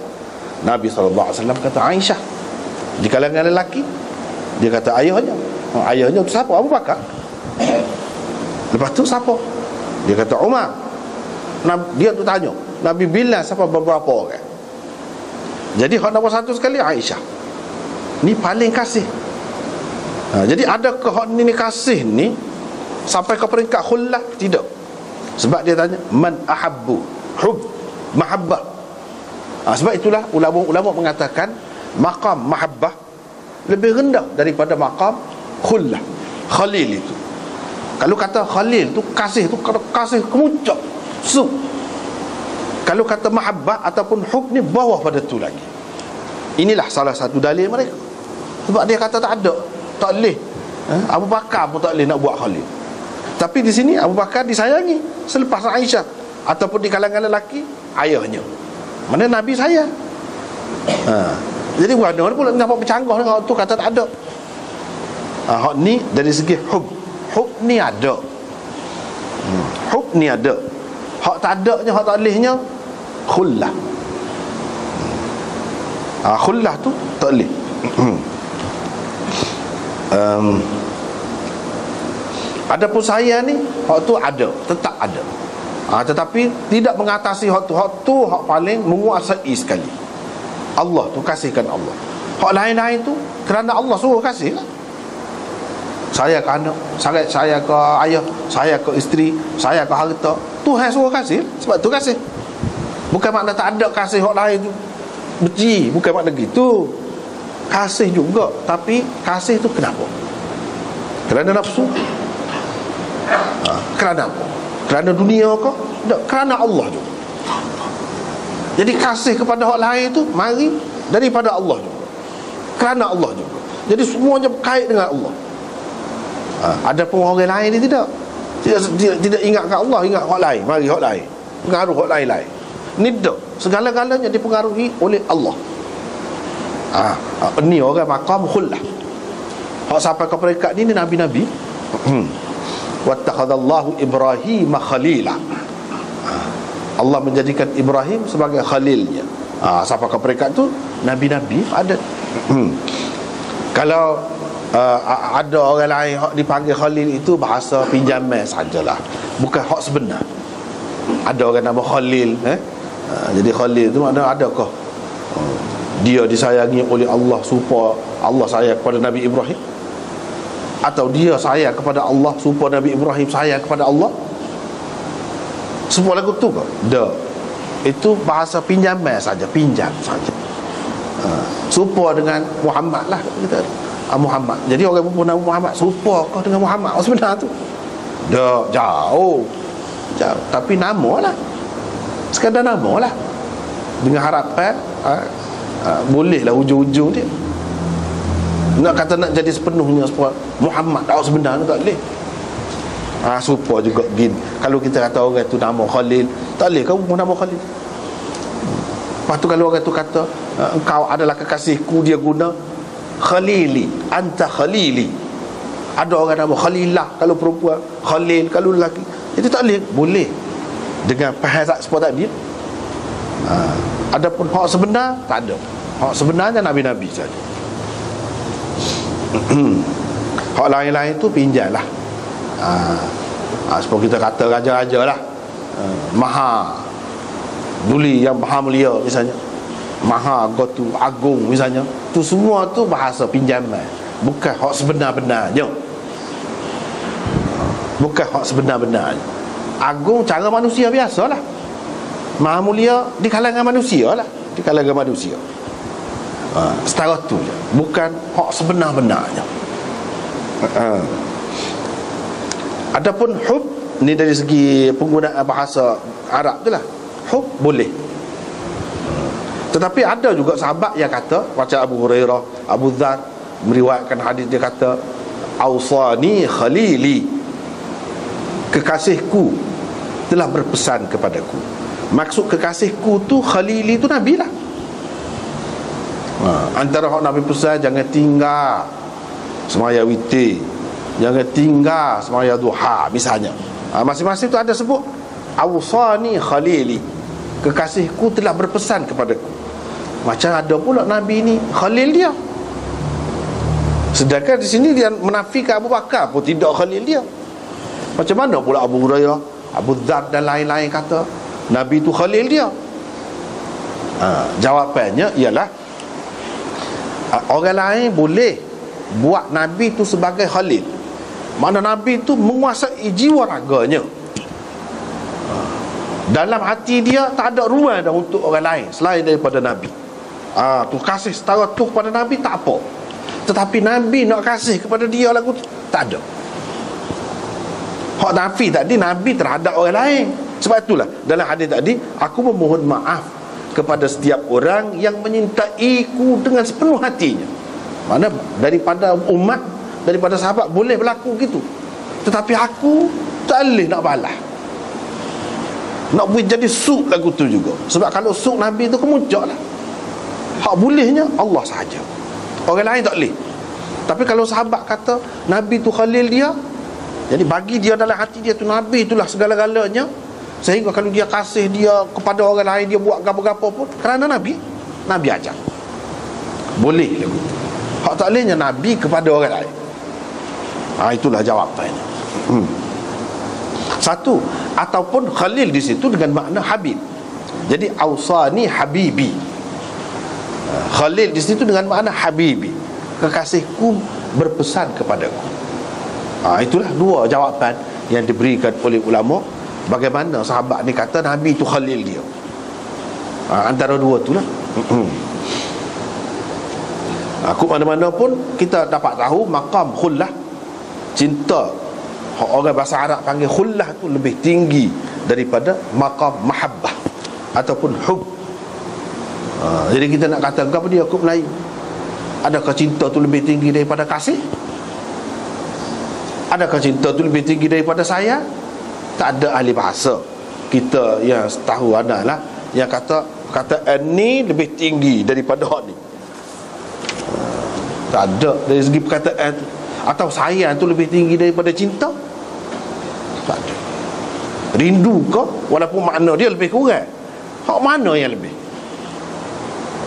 Nabi SAW kata Aisyah. Di kalangan lelaki dia kata ayahnya. Ayahnya tu siapa? Abu Bakar. Lepas tu siapa? Dia kata Umar. Dia tu tanya Nabi bilang siapa beberapa orang. Jadi hak nombor satu sekali Aisyah. Ni paling kasih. Jadi adakah hak ni kasih ni sampai ke peringkat khullah? Tidak. Sebab dia tanya man ahabbu, hub, mahabbah. Sebab itulah ulama mengatakan maqam mahabbah lebih rendah daripada maqam khullah, khalil itu. Kalau kata khalil tu kasih tu, kasih kemuncak su. Kalau kata mahabbah ataupun hub ni bawah pada tu lagi. Inilah salah satu dalil mereka. Sebab dia kata tak ada, tak boleh. Abu Bakar pun tak boleh nak buat khalil. Tapi di sini Abu Bakar disayangi selepas Aisyah, ataupun di kalangan lelaki ayahnya. Mana Nabi saya. Jadi mana pula nampak bercanggah dengan tu kata tak ada. Hak ni dari segi hub. Hub ni ada. Hub ni ada. Hak tak adanya, hak tak bolehnya khullah. Khullah tu tak boleh. Adapun saya ni hak tu ada, tetap ada. Tetapi tidak mengatasi hak tu. Hak tu hak paling menguasai sekali. Allah tu kasihkan Allah. Hak lain-lain tu kerana Allah suruh kasih lah. Saya ke anak, saya ke ayah, saya ke isteri, saya ke harta, Tuhan suruh kasih, sebab tu kasih. Bukan makna tak ada kasih hak lain tu benci, bukan makna gitu. Kasih juga, tapi kasih tu kenapa? Kerana nafsu? Kerana apa? Kerana dunia ke? Tak, kerana Allah juga. Jadi kasih kepada hak lain tu mari daripada Allah juga, kerana Allah juga. Jadi semuanya berkait dengan Allah. Ada pun orang lain ni tidak ingatkan Allah, ingat hak lain, mari hak lain, pengaruh hak lain-lain. Ni tak, segala-galanya dipengaruhi oleh Allah. Ni orang maqam khullah. Hak sampai ke peringkat ni nabi-nabi. Wattakhadallahu Ibrahim khalila. Allah menjadikan Ibrahim sebagai khalilnya. Sampai ke peringkat tu nabi-nabi ada. Kalau ada orang lain hak dipanggil khalil itu bahasa pinjaman sajalah, bukan hak sebenar. Ada orang nama Khalil, jadi Khalil itu makna adakah dia disayangi oleh Allah supaya Allah sayang kepada Nabi Ibrahim, atau dia sayang kepada Allah supaya Nabi Ibrahim sayang kepada Allah? Semua lagu tu ke? Dah. Itu bahasa pinjaman saja, pinjam saja. Serupa dengan Muhammad lah kita. Muhammad. Jadi orang pun nama Muhammad, serupa kau dengan Muhammad sebenar tu? Dah, jauh. Tapi nama lah, sekadar nama lah, dengan harapan bolehlah ujung-ujung dia nak kata nak jadi sepenuhnya Muhammad tak sebenar tu, tak boleh. Serupa juga bin. Kalau kita kata orang tu nama Khalil, tak boleh kau pun nama Khalil. Lepas tu kalau orang tu kata engkau adalah kekasihku, dia guna Khalili, anta Khalili. Ada orang nama Khalilah kalau perempuan, Khalil kalau lelaki. Itu tak boleh. Boleh dengan faham seperti tadi. Adapun hak sebenar tak ada. Hak sebenarnya nabi-nabi saja. Hak lain-lain tu pinjam lah. Seperti kita kata raja-raja lah, maha duli, yang maha mulia misalnya, maha gotu agung misalnya. Tu semua tu bahasa pinjaman, bukan hak sebenar-benarnya. Bukan hak sebenar-benarnya. Agung cara manusia biasalah, maha mulia di kalangan manusia lah, di kalangan manusia. Setara tu je, bukan hak sebenar-benarnya. Adapun hub ni dari segi penggunaan bahasa Arab tu lah, hub boleh. Tetapi ada juga sahabat yang kata, macam Abu Hurairah, Abu Dzar meriwayatkan hadis, dia kata ausani khalili, kekasihku telah berpesan kepadaku. Maksud kekasihku tu khalili tu Nabi lah. Antara hak Nabi pesan, jangan tinggal semaya witir, jangan tinggal semaya duha misalnya. Masing-masing tu ada sebut ausani khalili, kekasihku telah berpesan kepadaku. Macam ada pula Nabi ni khalil dia, sedangkan di sini dia menafikan Abu Bakar pun tidak khalil dia. Macam mana pula Abu Hurairah, Abu Dzar dan lain-lain kata Nabi tu khalil dia? Jawapannya ialah orang lain boleh buat Nabi tu sebagai khalil, mana Nabi tu menguasai jiwa raganya. Dalam hati dia tak ada ruang dah untuk orang lain selain daripada Nabi. Tu kasih setara tu kepada Nabi tak apa, tetapi Nabi nak kasih kepada dia lagu tu tak ada. Hak Nabi tadi, Nabi terhadap orang lain. Sebab itulah dalam hadis tadi, aku memohon maaf kepada setiap orang yang menyintaiku dengan sepenuh hatinya. Mana daripada umat, daripada sahabat boleh berlaku gitu, tetapi aku tak boleh nak balas, nak buat jadi suk lagu tu juga. Sebab kalau suk Nabi tu kemuncak lah. Hak bolehnya Allah sahaja, orang lain tak boleh. Tapi kalau sahabat kata Nabi tu khalil dia, jadi bagi dia dalam hati dia tu Nabi itulah segala-galanya, sehingga kalau dia kasih dia kepada orang lain, dia buat gapo-gapo pun kerana Nabi ajar, boleh lagu tu. Hak tak bolehnya Nabi kepada orang lain. Itulah jawapannya. Satu, ataupun khalil di situ dengan makna habib. Jadi ausani habibi, khalil di situ dengan makna habibi, kekasihku berpesan kepadaku. Itulah dua jawapan yang diberikan oleh ulama bagaimana sahabat ni kata Nabi itu khalil dia. Antara dua tu lah. Aku mana-mana pun kita dapat tahu maqam khullah, cinta, orang bahasa Arab panggil khullah tu lebih tinggi daripada maqam mahabbah ataupun hub. Jadi kita nak kata apa dia aku Melayu, adakah cinta tu lebih tinggi daripada kasih? Adakah cinta tu lebih tinggi daripada sayang? Tak ada ahli bahasa kita yang tahu adalah yang kata ni lebih tinggi daripada hak ni. Tak ada dari segi perkataan tu. Atau sayang tu lebih tinggi daripada cinta? Tak ada. Rindu ke walaupun makna dia lebih kurang, hak mana yang lebih?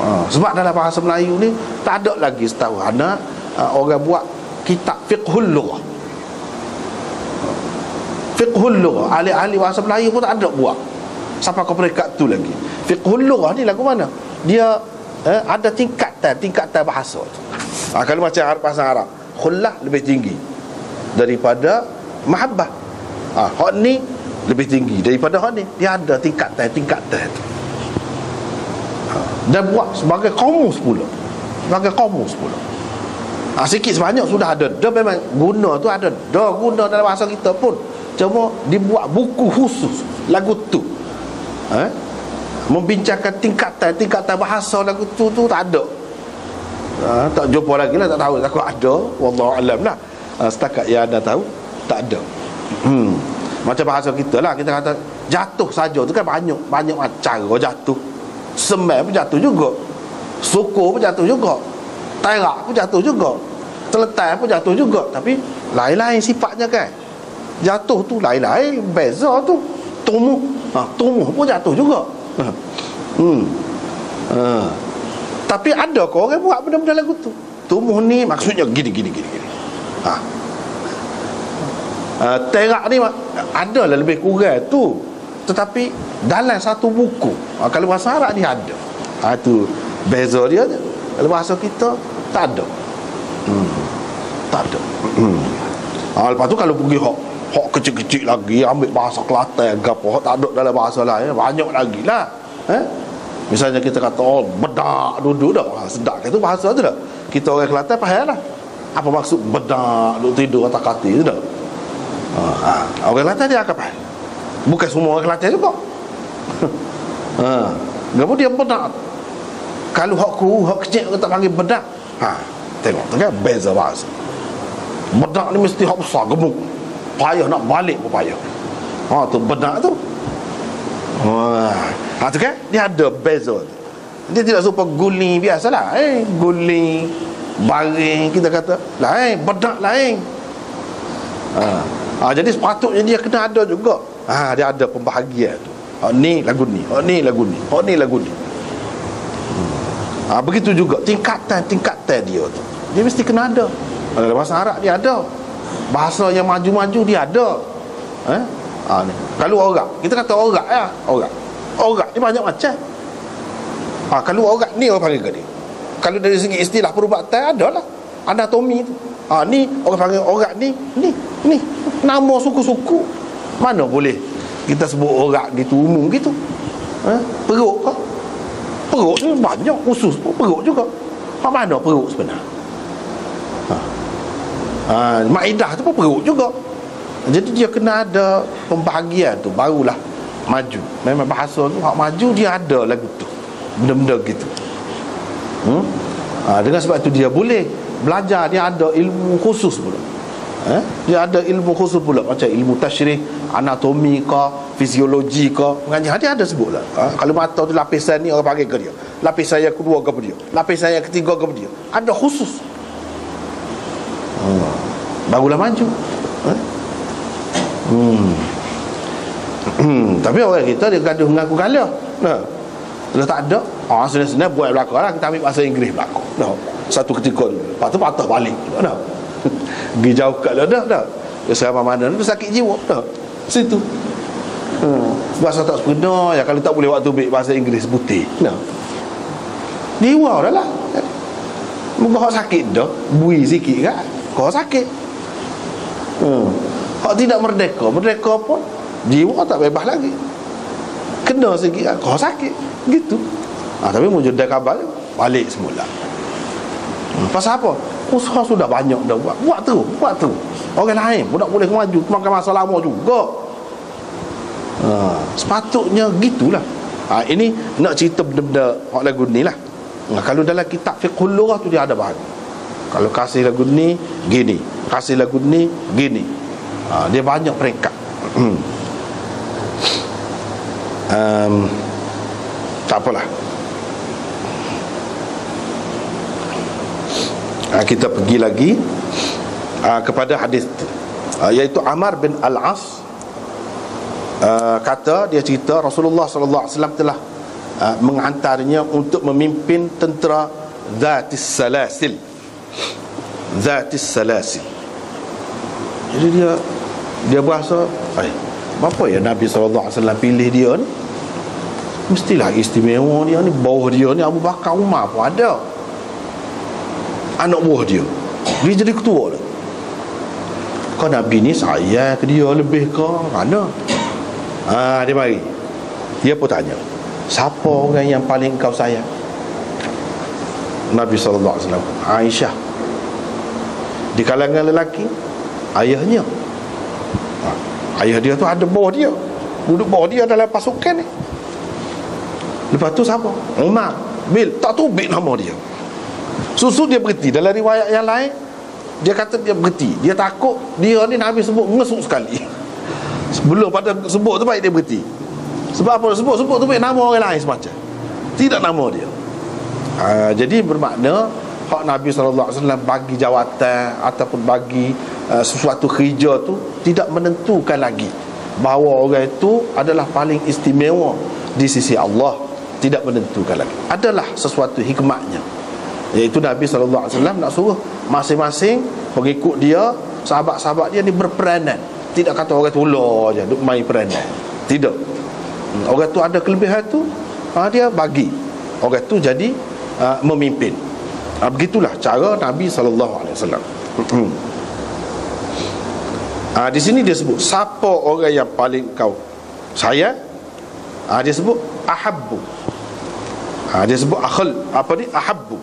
Sebab dalam bahasa Melayu ni tak ada lagi setahu anak orang buat kitab fiqhul lughah. Fiqhul lughah, ahli-ahli bahasa Melayu pun tak ada buat sampai ke peringkat tu lagi. Fiqhul lughah ni lagu mana? Dia ada tingkatan bahasa tu. Kalau macam bahasa Arab, khullah lebih tinggi daripada mahabbah. Hak ni lebih tinggi daripada hak ni. Dia ada tingkatan tu. Dan buat sebagai kamus pula. Sikit sebanyak sudah ada. Dia memang guna tu ada. Dia guna dalam bahasa kita pun. Cuma dibuat buku khusus lagu tu. Membincangkan tingkatan bahasa lagu tu tak ada. Tak jumpa lagi lah, tak tahu takut ada, wallahu alam lah. Setakat yang anda tahu tak ada. Macam bahasa kita lah, kita kata jatuh saja tu kan banyak cara jatuh. Semai pun jatuh juga, syukur pun jatuh juga, terak pun jatuh juga, teletai pun jatuh juga. Tapi lain-lain sifatnya kan. Jatuh tu lain-lain, beza tu. Tumuh pun jatuh juga. Tapi ada kau orang buat benda-benda lagu tu. Tumuh ni maksudnya gini. Terak ni adalah lebih kurang tu. Tetapi dalam satu buku, kalau bahasa Arab ni ada. Tu beza dia. Kalau bahasa kita tak ada. Tak ada. Lepas tu kalau pergi hak kecil-kecil lagi, ambil bahasa Kelantan ke apa, tak ada dalam bahasa lain, banyak lagi lah. Misalnya kita kata bedak duduk dah, sedap itu bahasa tu dah. Kita orang Kelantan faham lah apa maksud bedak duduk tidur atas katil tu dah. Orang Kelantan dia akan faham. Bukan semua orang Kelantan juga. Kemudian bedak, kalau hak kecil kita panggil bedak. Tengok tu kan beza bahasa. Bedak ni mesti hak besar gemuk, payah nak balik pun payah. Tu bedak tu. Tu kan dia ada beza. Dia tidak serupa guling biasalah. Guling baring kita kata lain, bedak lain. Jadi sepatutnya dia kena ada juga. Dia ada pembahagian tu. Ni lagu ni, ni lagu ni, ni lagu ni. Begitu juga tingkatan dia tu. Dia mesti kena ada. Dalam bahasa Arab dia ada. Bahasa yang maju-maju dia ada. Ni. Kalau orang, kita kata orang ya, orang ni banyak macam. Kalau orang ni orang panggil ke dia. Kalau dari segi istilah perubatan adalah anatomi tu. Ni orang panggil orang ni nama suku-suku. Mana boleh kita sebut orang gitu umum gitu. Perut ke? Perut ni banyak, khusus pun perut juga. Mana perut sebenarnya? Maidah tu pun perut juga. Jadi dia kena ada pembahagian tu, barulah maju. Memang bahasa tu hak maju dia ada lagu tu, benda-benda gitu. Dengan sebab tu dia boleh belajar, dia ada ilmu khusus pula. Dia ada ilmu khusus pula, macam ilmu tasyrih, anatomi ke, fisiologi ke, mengajar dia ada sebut lah. Kalau mata tu lapisan ni orang panggil ke dia, lapisan yang kedua ke dia, lapisan yang ketiga ke dia, ada khusus. Barulah maju. Tapi orang kita dia gaduh mengaku kalah. Kalau tak ada, senang-senang buat belakang lah, kita ambil bahasa Inggeris belakang. Satu ketika dulu, lepas tu patah balik. Pergi jauh kat lah dah. Selama mana tu sakit jiwa dah. Situ. Bahasa tak sebenar ya, kalau tak boleh waktu ambil bahasa Inggeris putih. Jiwa dah lah. Muka hak sakit dah, bui sikit kan. Kau sakit. Hak tidak merdeka pun jiwa tak bebas lagi. kena sikit, kau sakit gitu. Tapi mujud dah khabar balik semula. Pasal apa? Usaha sudah banyak dah buat tu. Orang lain pun tak boleh maju, makan masa lama juga. Sepatutnya gitulah. Ini nak cerita benda-benda hak lagu ni lah. Kalau dalam kitab fiqhul lughah tu dia ada bahan. Kalau kasih lagu ni gini, kasih lagu ni gini. Dia banyak peringkat. Tak apalah. Kita pergi lagi kepada hadis, iaitu Amar bin Al-As kata, dia cerita Rasulullah sallallahu alaihi wasallam telah menghantarnya untuk memimpin tentera Zatis Salasil. Jadi dia berasa, apa ya Nabi sallallahu alaihi wasallam pilih dia ni? Mestilah istimewa dia ni. Bawah dia ni Abu Bakar, Umar pun ada anak buah dia. Dia jadi ketua lah. Kau Nabi ni sayang ke dia lebih ke mana? Dia mari, dia pun tanya, siapa orang yang paling kau sayang? Nabi SAW, Aisyah. Di kalangan lelaki, ayahnya. Ayah dia tu ada bawah dia, duduk bawah dia dalam pasukan ni. Lepas tu siapa? Umar. Bil, tak tubik nama dia. Susu dia berhenti. Dalam riwayat yang lain, dia kata dia berhenti. Dia takut dia ni Nabi sebut ngesuk sekali. Sebelum pada sebut tu baik dia berhenti. Sebab apa sebut tu baik nama orang lain semacam, tidak nama dia. Jadi bermakna hak Nabi SAW bagi jawatan ataupun bagi sesuatu kerja tu tidak menentukan lagi bahawa orang itu adalah paling istimewa di sisi Allah. Tidak menentukan lagi. Adalah sesuatu hikmatnya, iaitu Nabi SAW nak suruh masing-masing pengikut dia, sahabat-sahabat dia ni berperanan. Tidak kata orang tu ular je duk main peranan. Tidak. Orang tu ada kelebihan tu, dia bagi orang tu jadi memimpin. Begitulah cara Nabi SAW. Di sini dia sebut siapa orang yang paling kau sayang. Dia sebut ahabbu. Dia sebut akhal, apa ni, ahabbu.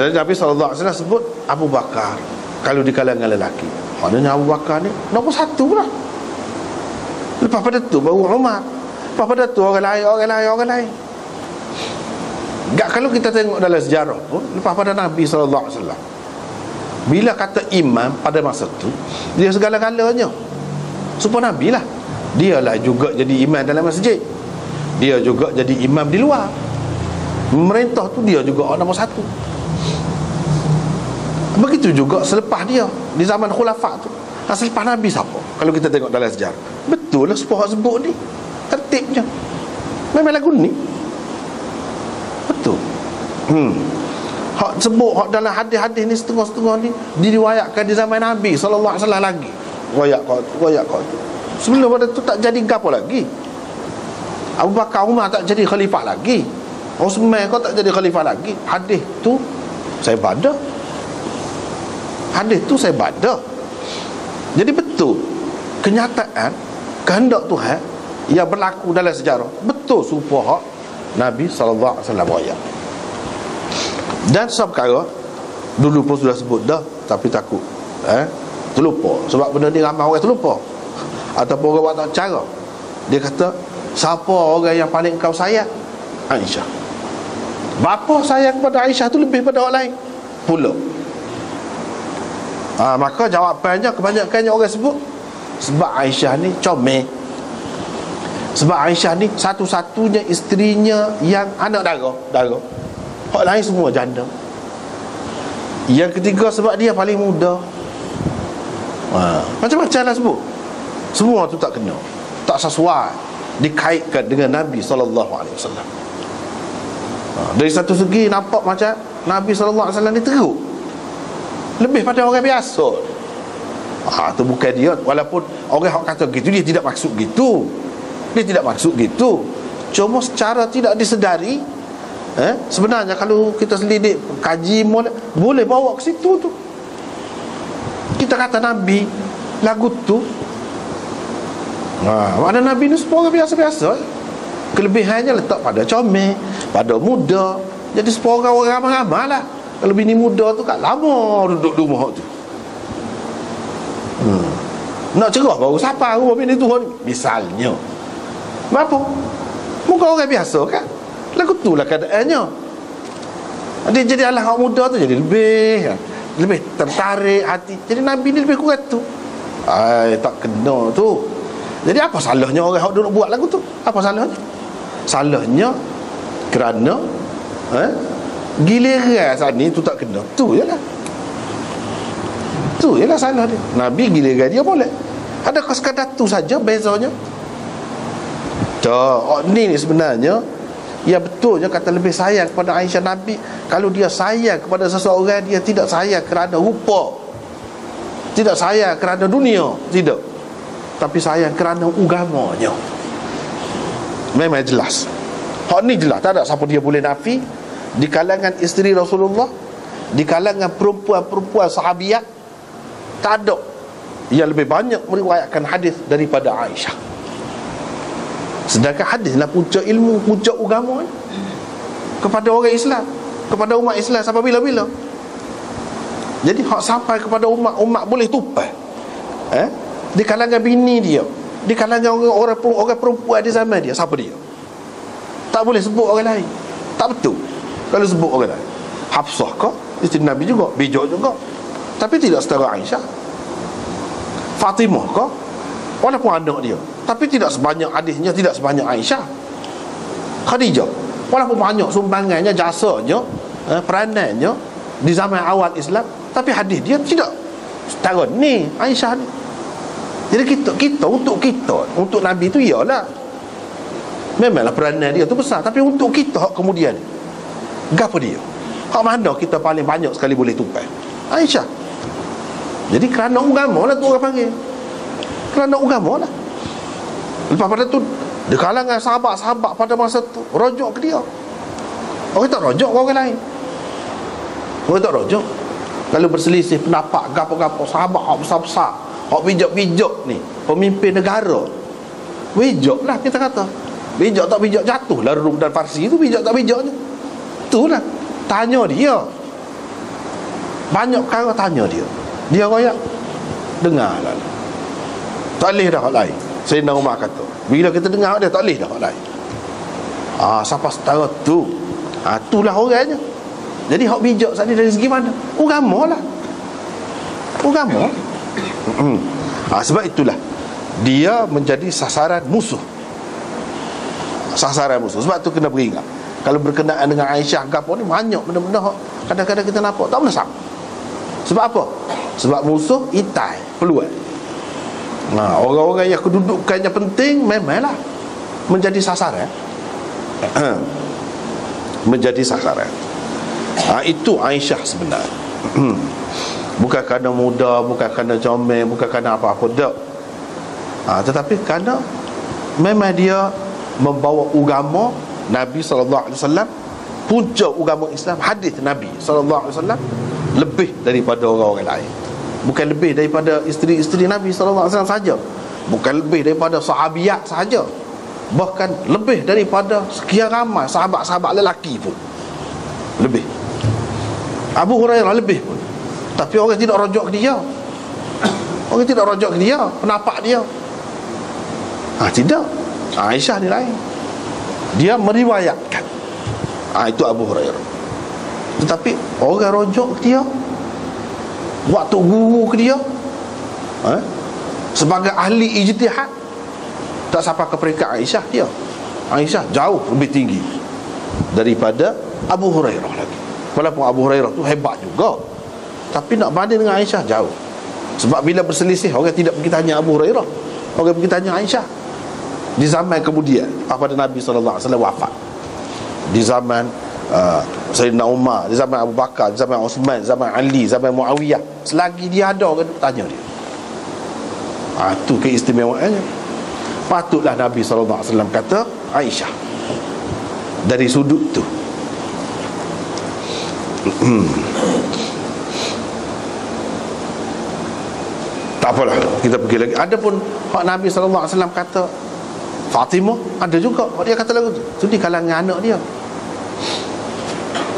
Jadi Nabi SAW sebut Abu Bakar kalau di kalangan lelaki. Maknanya Abu Bakar ni nombor satu lah. Lepas pada tu baru Umar. Lepas pada tu orang lain. Tak, kalau kita tengok dalam sejarah pun, lepas pada Nabi SAW, bila kata imam pada masa tu, dia segala-galanya. Supaya Nabi lah, dia lah juga jadi imam dalam masjid, dia juga jadi imam di luar. Memerintah tu dia juga orang nombor satu. Begitu juga selepas dia, di zaman khulafak tu. Selepas Nabi siapa? Kalau kita tengok dalam sejarah, betul lah sepuluh sebut ni tertibnya memang lagu ni. Betul. Hak sebut hak dalam hadis-hadis ni setengah-setengah ni diriwayatkan di zaman Nabi sallallahu alaihi wasallam lagi. Royak kau tu. Sebelum pada tu tak jadi gapo lagi. Abu Bakar, Umar tak jadi khalifah lagi. Uthman kau tak jadi khalifah lagi. Hadis tu saya baca. Hadis tu saya baca. Jadi betul kenyataan kehendak Tuhan yang berlaku dalam sejarah. Betul supaya Nabi sallallahu alaihi wasallam royak. Dan sebab perkara dulu pun sudah sebut dah, tapi takut terlupa. Sebab benda ni ramai orang terlupa ataupun orang buat tak cara. Dia kata, siapa orang yang paling kau sayang? Aisyah. Bapa sayang kepada Aisyah tu lebih pada orang lain pula. Maka jawapannya kebanyakannya orang sebut sebab Aisyah ni comel. Sebab Aisyah ni satu-satunya isterinya yang anak dara. Hak lain semua janda. Yang ketiga sebab dia paling muda. Macam-macam lah sebut. Semua tu tak kena, tak sesuai dikaitkan dengan Nabi SAW. Dari satu segi nampak macam Nabi SAW ni teruk, lebih pada orang biasa. Itu bukan dia. Walaupun orang kata gitu, dia tidak maksud gitu. Dia tidak maksud gitu. Cuma secara tidak disedari, sebenarnya kalau kita selidik kaji boleh bawa ke situ tu. Kita kata Nabi lagu tu Mana Nabi ni semua orang biasa-biasa. Kelebihannya letak pada comel, pada muda. Jadi semua orang ramai-ramai lah. Kalau bini muda tu kat lama duduk di rumah tu. Nak cerah baru siapa rumah bini tu misalnya. Apa? Muka orang biasa kan. Lagu tu lah keadaannya. Dia jadi alah orang muda tu jadi lebih tertarik hati. Jadi Nabi ni lebih kuat tu. Tak kena tu. Jadi apa salahnya orang yang duduk buat lagu tu? Apa salahnya? Salahnya kerana giliran saat ni tu tak kena. Tu je lah. Tu je lah salah dia. Nabi giliran dia boleh. Adakah sekadar tu saja bezanya? Ni sebenarnya ya betulnya kata lebih sayang kepada Aisyah. Nabi kalau dia sayang kepada seseorang, dia tidak sayang kerana rupa, tidak sayang kerana dunia, tidak, tapi sayang kerana agamanya. Memang jelas. Hak ni jelas, tak ada siapa dia boleh nafi. Di kalangan isteri Rasulullah, di kalangan perempuan-perempuan sahabiat, tak ada yang lebih banyak meriwayatkan hadis daripada Aisyah. Sedangkan hadis lah punca ilmu, punca agama kepada orang Islam, kepada umat Islam sampai bila-bila. Jadi hak sampai kepada umat boleh tupai di kalangan bini dia, di kalangan orang perempuan di zaman dia. Siapa dia? Tak boleh sebut orang lain. Tak betul kalau sebut orang lain. Hafsah kau isteri Nabi juga, bijak juga, tapi tidak setara Aisyah. Fatimah kau walaupun anak dia, tapi tidak sebanyak hadisnya, tidak sebanyak Aisyah. Khadijah walaupun banyak sumbangannya, jasanya, peranannya di zaman awal Islam, tapi hadis dia tidak setara ni Aisyah ni. Jadi kita untuk Nabi tu ialah memanglah peranan dia tu besar, tapi untuk kita kemudian gapo dia? Hak mana kita paling banyak sekali boleh tupai? Aisyah. Jadi kerana agama lah tu orang panggil. Kerana agama lah. Lepas pada tu di kalangan sahabat-sahabat pada masa tu rojok ke dia. Orang tak rojok ke orang lain. Orang tak rojok. Kalau berselisih pendapat gapo-gapo sahabat hak besar-besar, hak bijak-bijak ni, pemimpin negara, bijak lah kita kata. Bijak tak bijak jatuh lah Rum dan Farsi tu, bijak tak bijaknya. Itulah. Tanya dia. Banyak perkara tanya dia. Dia royak, dengar lah. Tak boleh dah hak lain. Sayyidina Umar kata, bila kita dengar dia tak boleh dah hak lain. Siapa setara tu, itulah orangnya. Jadi hak bijak saat ni dari segi mana? Agama lah. Agama. Sebab itulah dia menjadi sasaran musuh. Sasaran musuh. Sebab tu kena beringat. Kalau berkenaan dengan Aisyah gapo ni banyak benda-benda kadang-kadang kita nampak tak boleh sama. Sebab apa? Sebab musuh itai peluang. Orang-orang yang kedudukannya penting memanglah menjadi sasaran. Menjadi sasaran. Itu Aisyah sebenarnya. Bukan kerana muda, bukan kerana comel, bukan kerana apa-apa, tak. Tetapi kerana memang dia membawa agama Nabi SAW, punca agama Islam, hadis Nabi SAW lebih daripada orang-orang lain. Bukan lebih daripada isteri-isteri Nabi SAW saja, bukan lebih daripada sahabiat sahaja, bahkan lebih daripada sekian ramai sahabat-sahabat lelaki pun. Lebih. Abu Hurairah lebih pun. Tapi orang tidak rojok ke dia. Orang tidak rojok ke dia, pendapat dia. Tidak. Aisyah ni lain. Dia meriwayatkan. Itu Abu Hurairah. Tetapi orang rojok ke dia, waktu guru ke dia, sebagai ahli ijtihad, tak sampai ke peringkat Aisyah dia. Aisyah jauh lebih tinggi daripada Abu Hurairah lagi. Walaupun Abu Hurairah tu hebat juga, tapi nak banding dengan Aisyah jauh. Sebab bila berselisih, orang tidak pergi tanya Abu Hurairah, orang pergi tanya Aisyah. Di zaman kemudian pada Nabi SAW wafat, di zaman Sayyidina Umar, di zaman Abu Bakar, di zaman Osman, zaman Ali, zaman Muawiyah, selagi dia ada orang tanya dia. Itu keistimewaannya. Patutlah Nabi SAW kata Aisyah dari sudut tu. Tak apalah, kita pergi lagi. Ada pun hak Nabi SAW kata Fatimah, ada juga hak dia kata lagu tu. Itu di kalangan anak dia.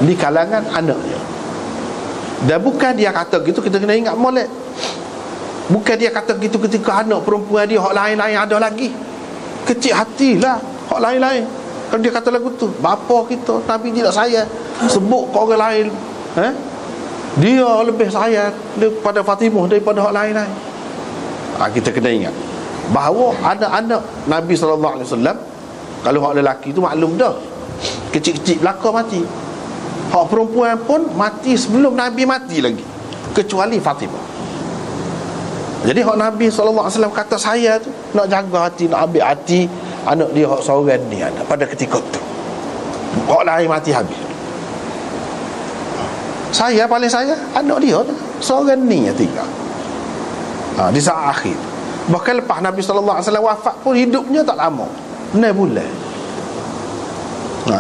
Di kalangan anak dia. Dan bukan dia kata gitu, kita kena ingat molek. Bukan dia kata gitu ketika anak perempuan dia hak lain-lain ada lagi. Kecil hatilah hak lain-lain. Kalau dia kata lagu tu, bapa kita Nabi tidak sayang, sebut ke orang lain, dia lebih sayang daripada Fatimah daripada hak lain-lain. Kita kena ingat bahawa anak-anak Nabi SAW, kalau hak lelaki tu maklum dah, kecil-kecil belaka mati. Hak perempuan pun mati sebelum Nabi mati lagi, kecuali Fatimah. Jadi hak Nabi SAW kata saya tu, nak jaga hati, nak ambil hati anak dia hak seorang ni ada pada ketika tu. Hak lain mati habis. Saya paling saya anak dia tu, seorang ni yang tinggal di saat akhir. Bahkan lepas Nabi SAW wafat pun hidupnya tak lama, 9 bulan.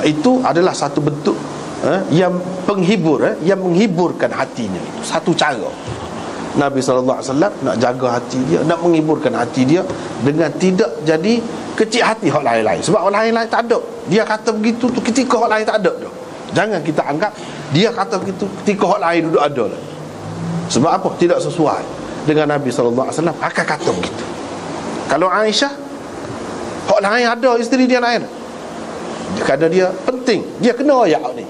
Itu adalah satu bentuk yang penghibur, yang menghiburkan hatinya. Itu satu cara Nabi SAW nak jaga hati dia, nak menghiburkan hati dia dengan tidak jadi kecil hati hak lain-lain. Sebab hak lain-lain tak ada, dia kata begitu tu ketika hak lain tak ada dah. Jangan kita anggap dia kata begitu ketika hak lain duduk ada lah. Sebab apa? Tidak sesuai dengan Nabi SAW akan kata begitu. Kalau Aisyah, hak lain ada, isteri dia lain, kerana dia penting, dia kena ayak ni.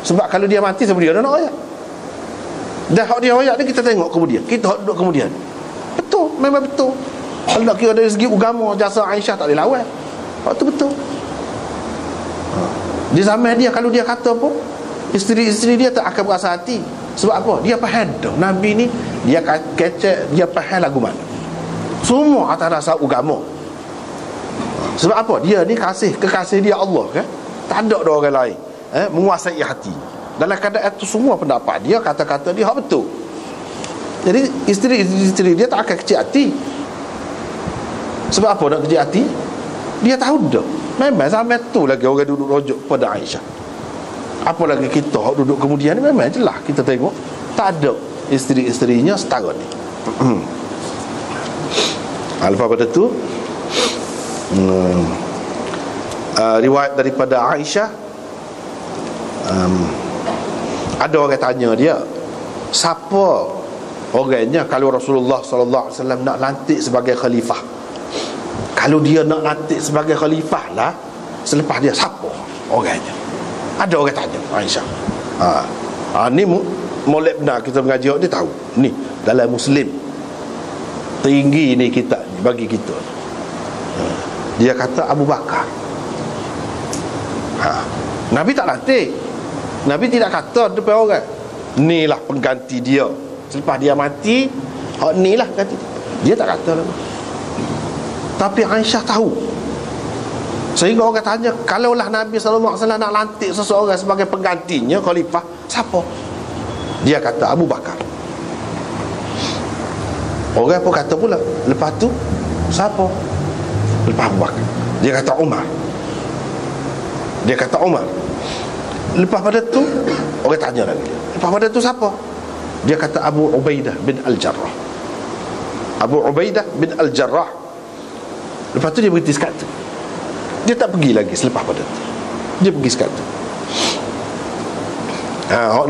Sebab kalau dia mati, siapa dia nak ayak? Dah hak dia ayak ni kita tengok kemudian, kita hak duduk kemudian. Betul, memang betul. Kalau nak kira dari segi agama, jasa Aisyah tak boleh lawan. Hak tu betul. Di zaman dia, kalau dia kata pun isteri-isteri dia tak akan berasa hati. Sebab apa? Dia faham dah Nabi ni, dia kecek, dia faham lagu mana. Semua atas dasar agama. Sebab apa? Dia ni kekasih dia Allah kan? Tak ada orang lain menguasai hati. Dalam keadaan itu semua pendapat dia, kata-kata dia hak betul. Jadi isteri-isteri dia tak akan kecil hati. Sebab apa nak kecil hati? Dia tahu dah, memang sampai tu lagi orang duduk rujuk pada Aisyah. Apa lagi kita duduk kemudian, memang jelas kita tengok tak ada isteri-isterinya setara ni. Lepas pada tu riwayat daripada Aisyah, ada orang tanya dia, siapa orangnya kalau Rasulullah SAW nak lantik sebagai khalifah? Kalau dia nak lantik sebagai khalifah lah, selepas dia siapa orangnya? Ada orang tanya Aisyah. Ni molek benar kita mengaji ni tahu. Ni dalam Muslim tinggi ni kita ni bagi kita. Dia kata Abu Bakar. Nabi tak lantik. Nabi tidak kata depan orang, inilah pengganti dia. Selepas dia mati, inilah ganti. Dia tak kata lah. Tapi Aisyah tahu. Sehingga orang tanya, kalaulah Nabi SAW nak lantik seseorang sebagai penggantinya, khalifah, siapa? Dia kata Abu Bakar. Orang pun kata pula, lepas tu siapa? Lepas Abu Bakar, dia kata Umar. Dia kata Umar. Lepas pada tu orang tanya lagi, lepas pada tu siapa? Dia kata Abu Ubaidah bin Al-Jarrah. Abu Ubaidah bin Al-Jarrah. Lepas tu dia berhenti sekat tu. Dia tak pergi lagi selepas pada tu. Dia pergi sekat tu.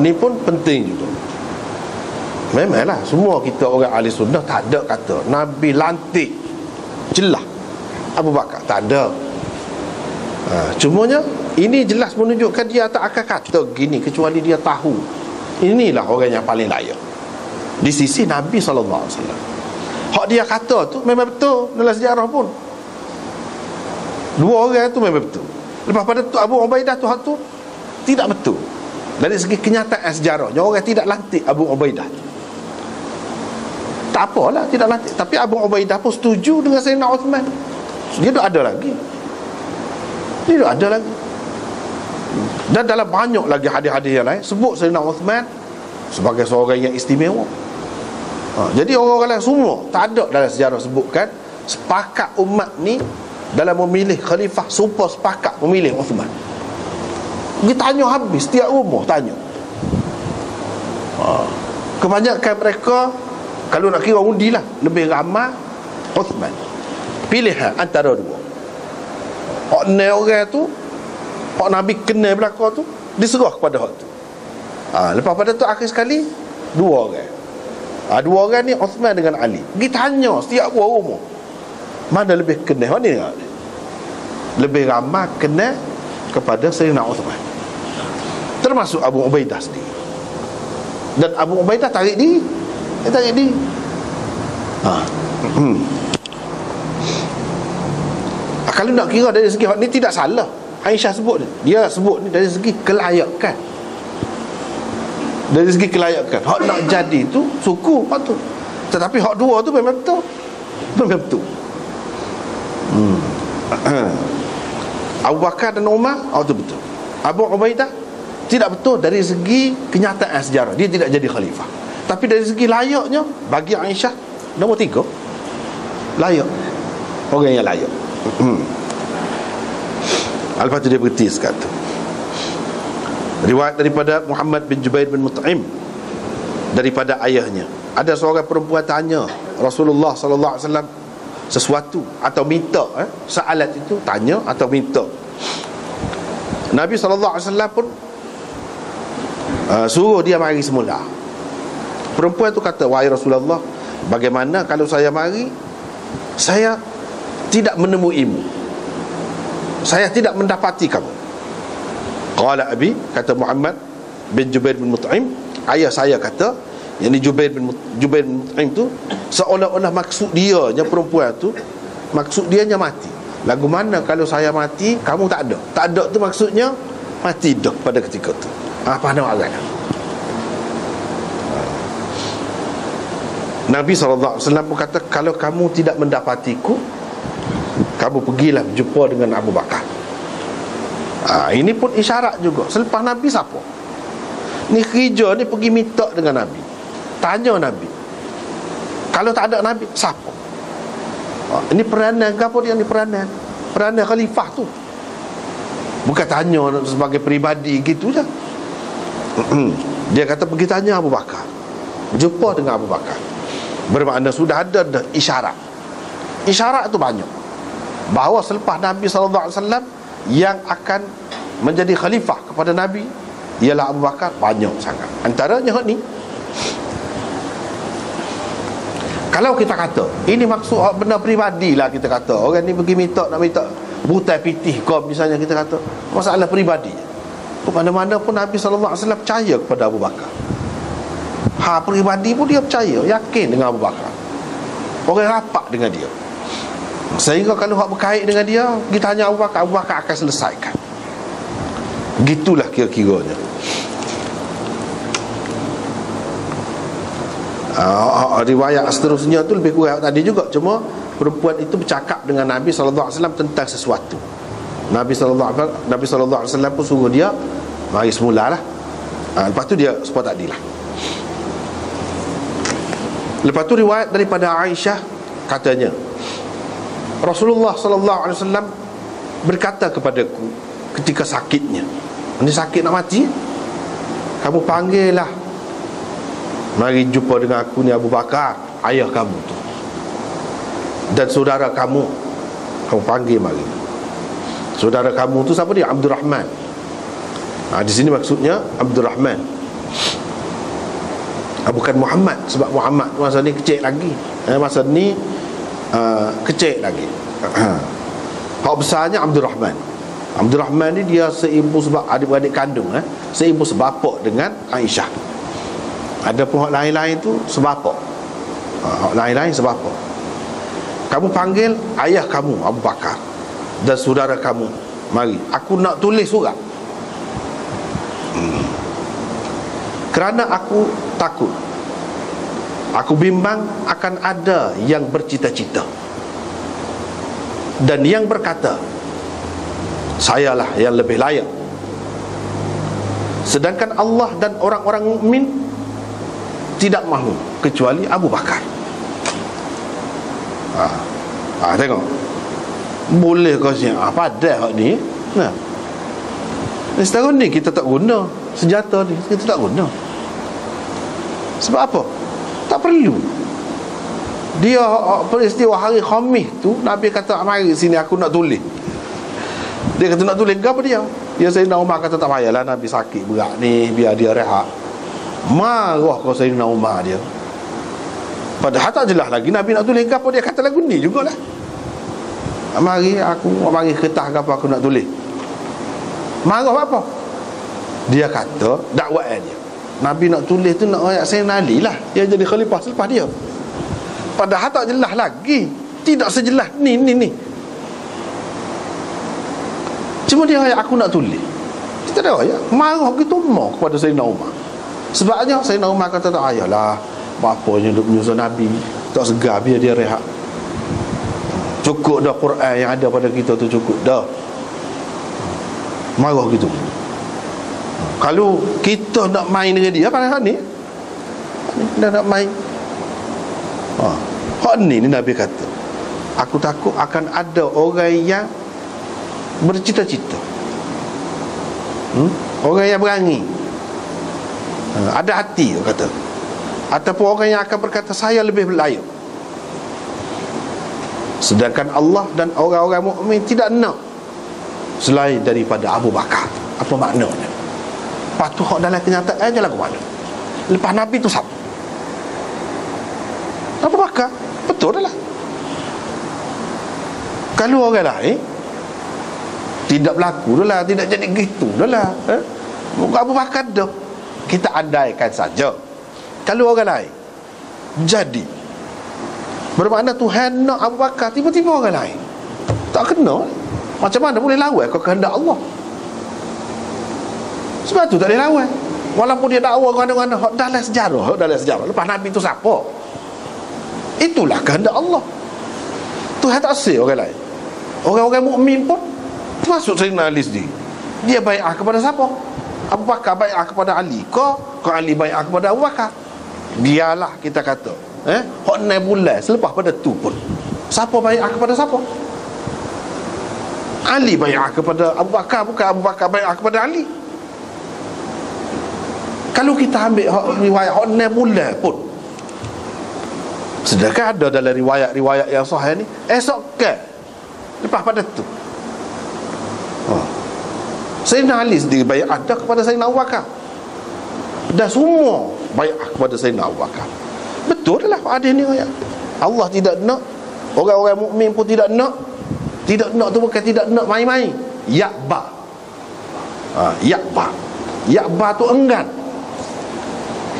Ni pun penting juga. Memanglah semua kita orang ahli sunnah tak ada kata Nabi lantik jelas Abu Bakar, tak ada. Cumanya ini jelas menunjukkan dia tak akan kata gini kecuali dia tahu inilah orang yang paling layak di sisi Nabi SAW. Hak dia kata tu memang betul dalam sejarah pun. Dua orang tu memang betul. Lepas pada tu Abu Ubaidah tu hak tu tidak betul dari segi kenyataan sejarahnya. Orang tidak lantik Abu Ubaidah tu. Tak apalah tidak lantik, tapi Abu Ubaidah pun setuju dengan Sayyidina Uthman. Dia dah ada lagi. Dia dah ada lagi. Dan dalam banyak lagi hadis-hadis yang lain sebut Sayyidina Uthman sebagai seorang yang istimewa. Jadi orang-orang lain semua tak ada dalam sejarah sebutkan sepakat umat ni dalam memilih khalifah, super sepakat memilih Uthman. Dia tanya habis, setiap rumah tanya. Kebanyakan mereka Kalau nak kira undilah, lebih ramai Uthman. Pilihan antara dua. Hak ni orang tu, hak Nabi kenal belakang tu, diserah kepada hak tu. Lepas pada tu akhir sekali dua orang. Dua orang ni Uthman dengan Ali. Pergi tanya setiap buah rumah, mana lebih kenal hak ni? Lebih ramai kenal kepada Sayyidina Uthman, termasuk Abu Ubaidah sendiri. Dan Abu Ubaidah tarik diri. Dia tarik diri. Kalau nak kira dari segi ni tidak salah. Aisyah sebut ni, dia sebut ni dari segi kelayakan. Dari segi kelayakan, hak nak jadi tu suku patut. Tetapi hak dua tu memang betul. Memang betul. Abu Bakar dan Umar, tu betul. Abu Ubaidah tidak betul dari segi kenyataan sejarah, dia tidak jadi khalifah. Tapi dari segi layaknya, bagi Aisyah nombor 3. Layak. Orang yang layak. Lepas tu dia berhenti sekata. Riwayat daripada Muhammad bin Jubair bin Mut'im, daripada ayahnya, ada seorang perempuan tanya Rasulullah sallallahu alaihi wasallam sesuatu atau minta, soalan itu tanya atau minta. Nabi sallallahu alaihi wasallam pun suruh dia mari semula. Perempuan tu kata, wahai Rasulullah, bagaimana kalau saya mari, saya tidak menemuimu, saya tidak mendapati kamu. Qala abi, kata Muhammad bin Jubair bin Mut'im, ayah saya kata, yang ni Jubair bin Mut'im tu, seolah-olah maksud dia nya perempuan tu, maksud dia nya mati. Lagu mana kalau saya mati, kamu tak ada. Tak ada tu maksudnya mati dah pada ketika tu. Apa nama agaknya? Nabi SAW pun kata, kalau kamu tidak mendapatiku, kamu pergilah jumpa dengan Abu Bakar. Ini pun isyarat juga. Selepas Nabi siapa? Ni kerja ni pergi minta dengan Nabi, tanya Nabi. Kalau tak ada Nabi, siapa? Ini peranan ke apa dia ni? Peranan khalifah tu. Bukan tanya sebagai peribadi gitu je. Dia kata pergi tanya Abu Bakar, jumpa dengan Abu Bakar. Bermakna sudah ada isyarat. Isyarat tu banyak, bahawa selepas Nabi SAW yang akan menjadi khalifah kepada Nabi ialah Abu Bakar, banyak sangat. Antaranya ni, kalau kita kata ini maksud benda peribadi lah, kita kata orang ni pergi minta, nak minta butai pitih kau misalnya, kita kata masalah peribadi. Mana-mana pun Nabi SAW percaya kepada Abu Bakar. Peribadi pun dia percaya, yakin dengan Abu Bakar, orang rapat dengan dia, sehingga kalau hak berkait dengan dia, kita tanya Abu Bakar, Abu Bakar akan selesaikan. Gitulah kira-kiranya. Riwayat seterusnya tu lebih kurang tadi juga, cuma perempuan itu bercakap dengan Nabi SAW tentang sesuatu. Nabi SAW pun suruh dia mari semula lah. Lepas tu dia sepatutnya tadi lah. Lepas tu riwayat daripada Aisyah, katanya Rasulullah SAW berkata kepadaku ketika sakitnya, ini sakit nak mati, kamu panggil lah, mari jumpa dengan aku ni Abu Bakar, ayah kamu tu, dan saudara kamu panggil mari. Saudara kamu tu siapa dia? Abdul Rahman. Di sini maksudnya Abdul Rahman, bukan Muhammad, sebab Muhammad masa ni kecil lagi. Masa ni kecil lagi. Hak besarnya Abdul Rahman. Abdul Rahman ni dia seibu sebab adik-beradik kandung, seibu sebapak dengan Aisyah. Ada pun hak lain-lain tu sebapak. Hak lain-lain sebapak. Kamu panggil ayah kamu Abu Bakar dan saudara kamu mari, aku nak tulis surat. Kerana aku takut, aku bimbang akan ada yang bercita-cita dan yang berkata sayalah yang lebih layak, sedangkan Allah dan orang-orang mukmin tidak mahu kecuali Abu Bakar. Tengok, boleh kau siap padah hak ni. Nah, setahun ni kita tak guna senjata ni, kita tak guna. Sebab apa? Tak perlu. Dia peristiwa hari Khamis tu Nabi kata mari sini aku nak tulis. Dia kata nak tulis apa dia? Ya Sayyidina Umar kata tak payahlah, Nabi sakit berat ni, biar dia rehat. Marah kau Sayyidina Umar dia. Padahal tak jelas lagi Nabi nak tulis apa, dia kata lagu ni jugalah. Mari kertas apa aku nak tulis. Marah apa? Dia kata dakwaan dia, Nabi nak tulis tu nak ayat Sayyidina Ali lah, dia jadi khalifah selepas dia. Padahal tak jelas lagi, tidak sejelas ni. Cuma dia ayat aku nak tulis. Kita ada ayat marah gitu mau kepada Sayyidina Umar. Sebabnya Sayyidina Umar kata tak payahlah, apa-apanya duk menyusul Nabi, tak segar, biar dia rehat. Cukup dah Quran yang ada pada kita tu, cukup dah. Marah gitu. Kalau kita nak main dengan dia pada hari ni, dah nak main. Hak ni Nabi kata, aku takut akan ada orang yang bercita-cita, orang yang berani, ada hati, kata, ataupun orang yang akan berkata saya lebih layak, sedangkan Allah dan orang-orang mukmin tidak nak selain daripada Abu Bakar. Apa maknanya? Patut hak dalam kenyataan je lagu mana? Lepas Nabi tu siapa? Abu Bakar. Betul dah lah. Kalau orang lain tidak berlaku dah lah, tidak jadi gitu dah lah, Muka Abu Bakar dah. Kita andaikan saja kalau orang lain jadi, bermakna Tuhan nak Abu Bakar, tiba-tiba orang lain tak kena. Macam mana boleh lawan kau kehendak Allah? Sebab tu tak boleh lawan. Walaupun dia dakwa mana-mana, dalam sejarah lepas Nabi tu siapa? Itulah kehendak Allah. Tuhan tak say orang lain. Orang-orang mukmin pun, termasuk Sayyidina Ali sendiri, dia bai'ah kepada siapa? Abu Bakar bai'ah kepada Ali, kau Ali bai'ah kepada Abu Bakar. Biarlah kita kata hak 6 bulan selepas pada tu pun, siapa bai'ah kepada siapa? Ali bai'ah kepada Abu Bakar, bukan Abu Bakar bai'ah kepada Ali. Kalau kita ambil riwayat hak 6 bulan pun, sedangkan ada dalam riwayat-riwayat yang sahih ni, esok ke lepas pada tu Sayyidina Ali sendiri bai'ah dah kepada Sayyidina Abu Bakar, dan semua bai'ah kepada Sayyidina Abu Bakar. Betul lah ada ni ayat. Allah tidak nak, orang-orang mukmin pun tidak nak. Tidak nak tu bukan tidak nak main-main. Ya'ba. Ya'ba tu enggan,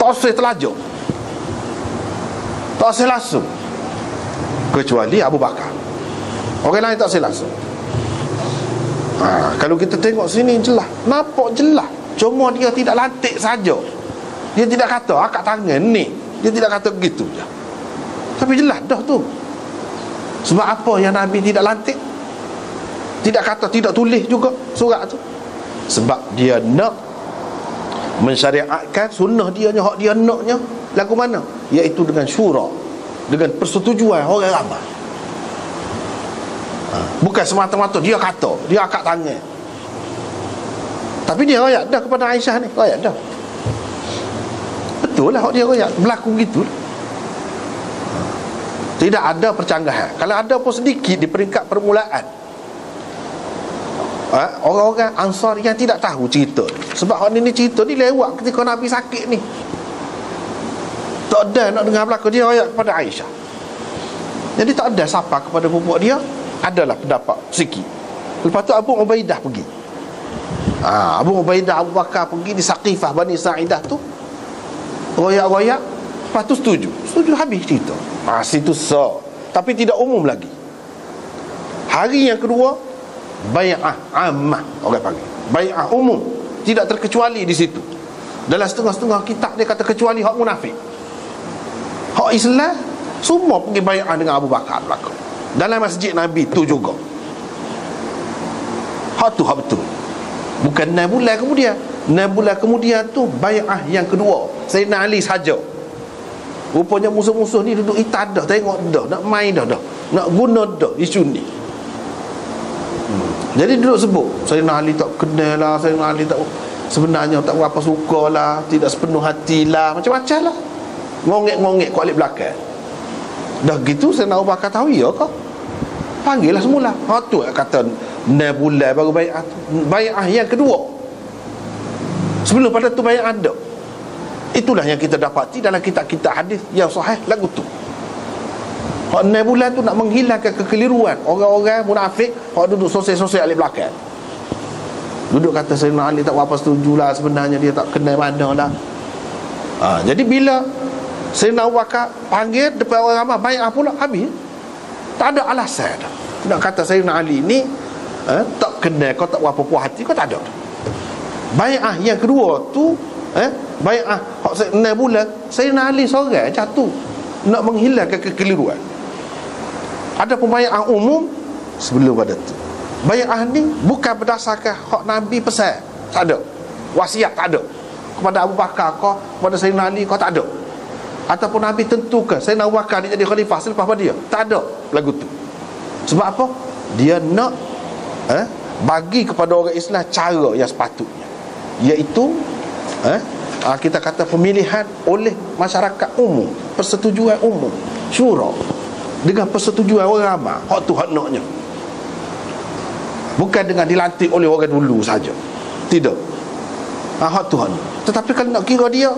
tak usah telajuk, tak usah langsung, kecuali Abu Bakar. Orang lain tak usah langsung. Kalau kita tengok sini jelas, nampak jelas. Cuma dia tidak lantik saja. Dia tidak kata akak tangan ni, dia tidak kata begitu je. Tapi jelas dah tu. Sebab apa yang Nabi tidak lantik, tidak kata, tidak tulis juga surat tu? Sebab dia nak mensyariatkan sunnah dia, hak dia naknya lagu mana? Iaitu dengan syura, dengan persetujuan orang ramai. Bukan semata-mata dia kata, dia akak tangan. Tapi dia royak dah kepada Aisyah ni, royak dah. Betul lah hak dia royak, berlaku begitu. Tidak ada percanggahan. Kalau ada pun sedikit di peringkat permulaan, orang-orang Ansar yang tidak tahu cerita. Sebab orang ni cerita ni lewat ketika Nabi sakit ni, tak ada nak dengar belakang. Dia royak kepada Aisyah. Jadi tak ada siapa kepada pupuk dia. Adalah pendapat sikit. Lepas tu Abu Ubaidah pergi. Abu Ubaidah, Abu Bakar pergi di Saqifah Bani Sa'idah tu, royak-royak. Lepas tu setuju habis cerita. Situ sah. Tapi tidak umum lagi. Hari yang kedua, bai'ah ammah, orang panggil bai'ah umum, tidak terkecuali di situ. Dalam setengah-setengah kitab dia kata kecuali hak munafik. Hak Islam semua pergi bai'ah dengan Abu Bakar belakang dalam masjid Nabi tu juga. Hak tu hak betul. Bukan 6 bulan kemudian. 6 bulan kemudian tu bai'ah yang kedua, Sayyidina Ali saja. Rupanya musuh-musuh ni duduk itat dah, tengok dah, nak main dah, nak guna dah isu ni. Jadi duduk sebut Sayyidina Ali tak kenal lah, Sayyidina Ali tak, sebenarnya tak berapa suka lah, tidak sepenuh hati lah, macam-macam lah, ngongek-ngongek kualik belakang. Dah gitu Sayyidina Abu Bakar tahu ya kau. Panggillah semula. Tu kata 6 bulan baru bai'ah tu. Bai'ah yang kedua. Sebelum pada tu bai'ah ada. Itulah yang kita dapati dalam kitab-kitab hadis yang sahih lagu tu. Hak 6 bulan tu nak menghilangkan kekeliruan orang-orang munafik hak duduk sosial-sosial alik belakang. Duduk kata Sayyidina Ali tak apa setujulah, sebenarnya dia tak kenal mana dah. Jadi bila Sayyidina Abu Bakar panggil depan orang ramai bai'ah pula, habis. Tak ada alasan dah. Nak kata Sayyidina Ali ni tak kenal, kau tak berapa puas hati, kau tak ada. Bai'ah yang kedua tu bai'ah 6 bulan Sayyidina Ali seorang jatuh nak menghilangkan kekeliruan. Ada pembai'ah umum sebelum pada tu. Bai'ah ni bukan berdasarkan hak Nabi pesan, tak ada. Wasiat tak ada. Kepada Abu Bakar kau, kepada Sayyidina Ali kau tak ada. Ataupun Nabi tentukan Sayyidina Abu Bakar dia jadi khalifah selepas pada dia. Tak ada lagu tu. Sebab apa? Dia nak bagi kepada orang Islam cara yang sepatutnya, iaitu kita kata pemilihan oleh masyarakat umum, persetujuan umum, syura, dengan persetujuan orang ramai. Hak tu hak naknya. Bukan dengan dilantik oleh orang dulu saja. Tidak. Hak tu hak nak. Tetapi kalau nak kira dia,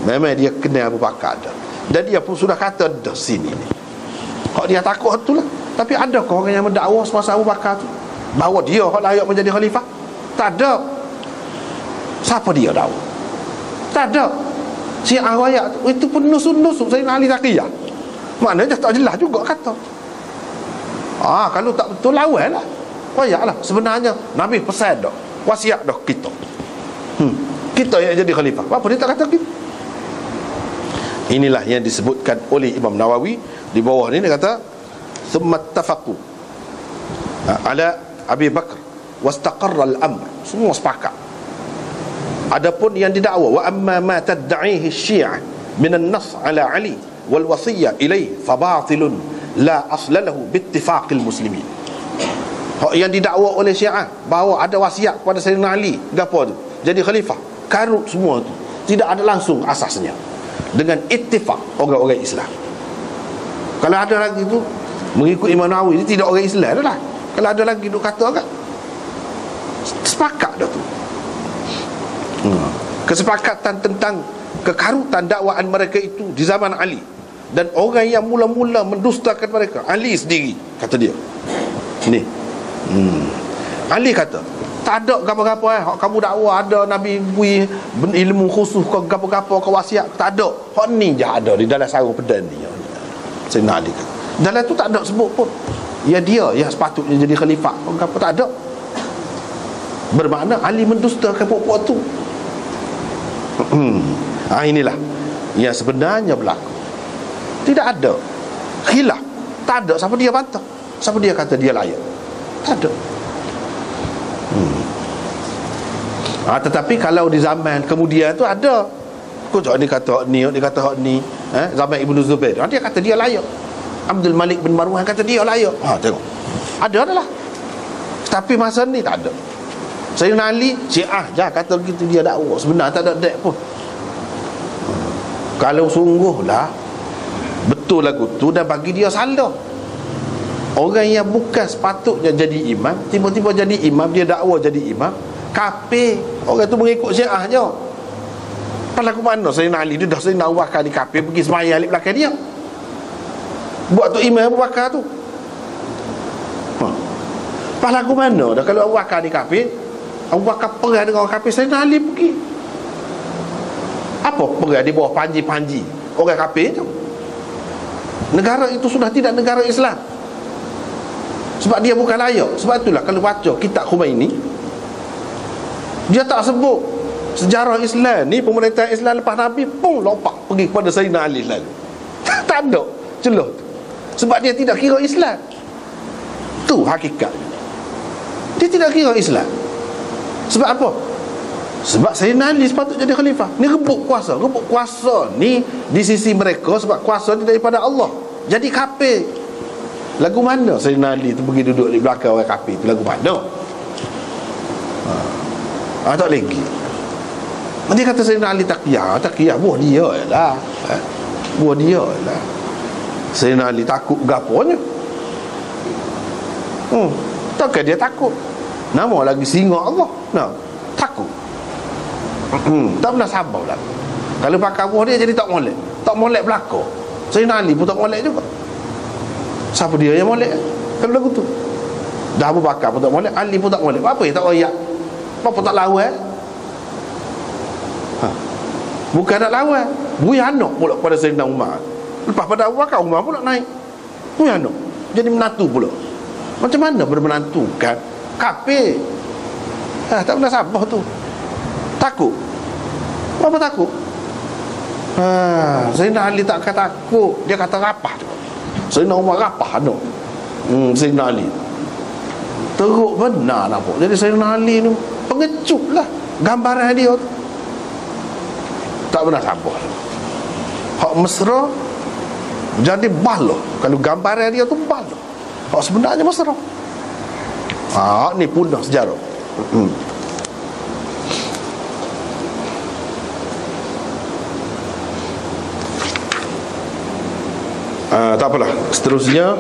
memang dia kena Abu Bakar dah. Dan dia pun sudah kata dah sini ni. Hak dia takut tu lah. Tapi adakah orang yang mendakwa semasa Abu Bakar tu bahawa dia hak layak menjadi khalifah? Tak ada. Siapa dia dakwa? Tak ada. Syiah rakyat itu pun nusuk-nusuk Sayyidina Ali Taqiyah. Maknanya tak jelas juga kata. Kalau tak betul lawan lah. Rakyatlah. Sebenarnya Nabi pesan dah, wasiat dah kita. Kita yang jadi khalifah. Apa dia tak kata kita? Inilah yang disebutkan oleh Imam Nawawi di bawah ni. Dia kata thumma ittafaqu ala Abi Bakr wastaqarra al-amr. Semua sepakat. Adapun yang didakwa, wa amma ma tad'ihi Syiah min an-nass ala Ali wal wasiyyah ilayhi fa batilun la asla lahu bi ittifaqil muslimin. Yang didakwa oleh Syiah bahawa ada wasiat kepada Sayyidina Ali gapo tu jadi khalifah, karut semua tu, tidak ada langsung asasnya dengan ittifaq orang-orang Islam. Kalau ada lagi tu mengikut Imam Nawawi, dia tidak orang Islam dah lah. Kalau ada lagi duk kata kan, sepakat dah tu. Kesepakatan tentang kekarutan dakwaan mereka itu di zaman Ali, dan orang yang mula-mula mendustakan mereka Ali sendiri, kata dia ni. Ali kata tak ada gapo-gapo kamu dakwa ada Nabi bui ilmu khusus kau gapo-gapo kau wasiat, tak ada. Hak ni je ada di dalam sarung pedang ni. Sayyidina Ali kata dalam tu tak ada sebut pun ya dia yang sepatutnya jadi khalifah, gapo tak ada. Bermakna Ali mendustakan pokok tu. Inilah yang sebenarnya berlaku. Tidak ada khilaf, tak ada siapa dia bantah, siapa dia kata dia layak, tak ada. Tetapi kalau di zaman kemudian tu ada, kok ni kata ni, dia kata hak ni, zaman Ibnu Zubair, dia kata dia layak. Abdul Malik bin Marwan kata dia layak. Tengok, ada adalah. Tapi masa ni tak ada. Sayyidina Ali Syiah je kata begitu, dia dakwa, sebenarnya tak ada dek pun. Kalau sungguhlah betul lagu tu dan bagi dia salah, orang yang bukan sepatutnya jadi imam tiba-tiba jadi imam, dia dakwa jadi imam, kafir. Orang tu mengikut Syiah je. Lagu mana Sayyidina Ali dia dah Sayyidina Abu Bakar ni kafir, pergi sembahyang alik belakang dia, buat tu imam Abu Bakar tu. Lagu mana dah kalau Abu Bakar ni kafir, Abu Bakar perang dengan orang kafir, Sayyidina Ali pergi apa perang di bawah panji-panji orang kafir tu. Negara itu sudah tidak negara Islam, sebab dia bukan layak. Sebab itulah kalau baca kitab Khomeini, dia tak sebut sejarah Islam ni, pemerintahan Islam lepas Nabi pun lompat pergi kepada Sayyidina Ali lalu. Tak ada celah tu. Sebab dia tidak kira Islam. Tu hakikat. Dia tidak kira Islam. Sebab apa? Sebab Sayyidina Ali sepatutnya jadi khalifah. Ni rebut kuasa. Rebut kuasa ni di sisi mereka sebab kuasa ni daripada Allah. Jadi kafir. Lagu mana Sayyidina Ali tu pergi duduk di belakang orang kafir tu? Lagu mana? Tak lagi. Dia kata Sayyidina Ali Taqiyah buah dia lah. Buah dia lah. Sayyidina Ali takut gaponya. Takkan dia takut. Nama lagi singa Allah. Nah, takut. Tak pernah sabar lah. Kalau pakai buah dia jadi tak molek. Tak molek belaka. Sayyidina Ali pun tak molek juga. Siapa dia yang molek? Kalau lagu tu dah Abu Bakar pun tak molek, Ali pun tak molek. Apa yang tak royak? Apa tak lawan? Bukan nak lawan, bui anak pula pada Sayyidina Umar. Lepas pada Abu Bakar, Umar pula naik. Bui anak, jadi menantu pula. Macam mana bermenantu kan? Kafir. Tak pernah sabar tu. Takut. Apa takut? Sayyidina Ali tak kata takut, dia kata rapah juga. Sayyidina Umar rapah anak Sayyidina Ali. Teruk benar nampak. Jadi Sayyidina Ali tu pengecut lah gambaran dia tu. Tak pernah sabar. Hak mesra jadi bala. Kalau gambaran dia tu bala. Hak sebenarnya mesra. Ni punah sejarah. Tak apalah. Seterusnya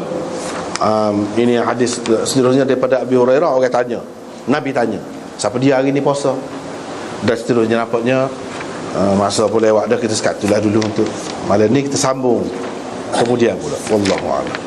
ini hadis seterusnya daripada Abi Hurairah. Orang tanya, Nabi tanya, siapa dia hari ni puasa? Dan seterusnya. Nampaknya masa pun lewat dah. Kita sekat itulah dulu untuk malam ni. Kita sambung kemudian pula. Wallahu a'lam.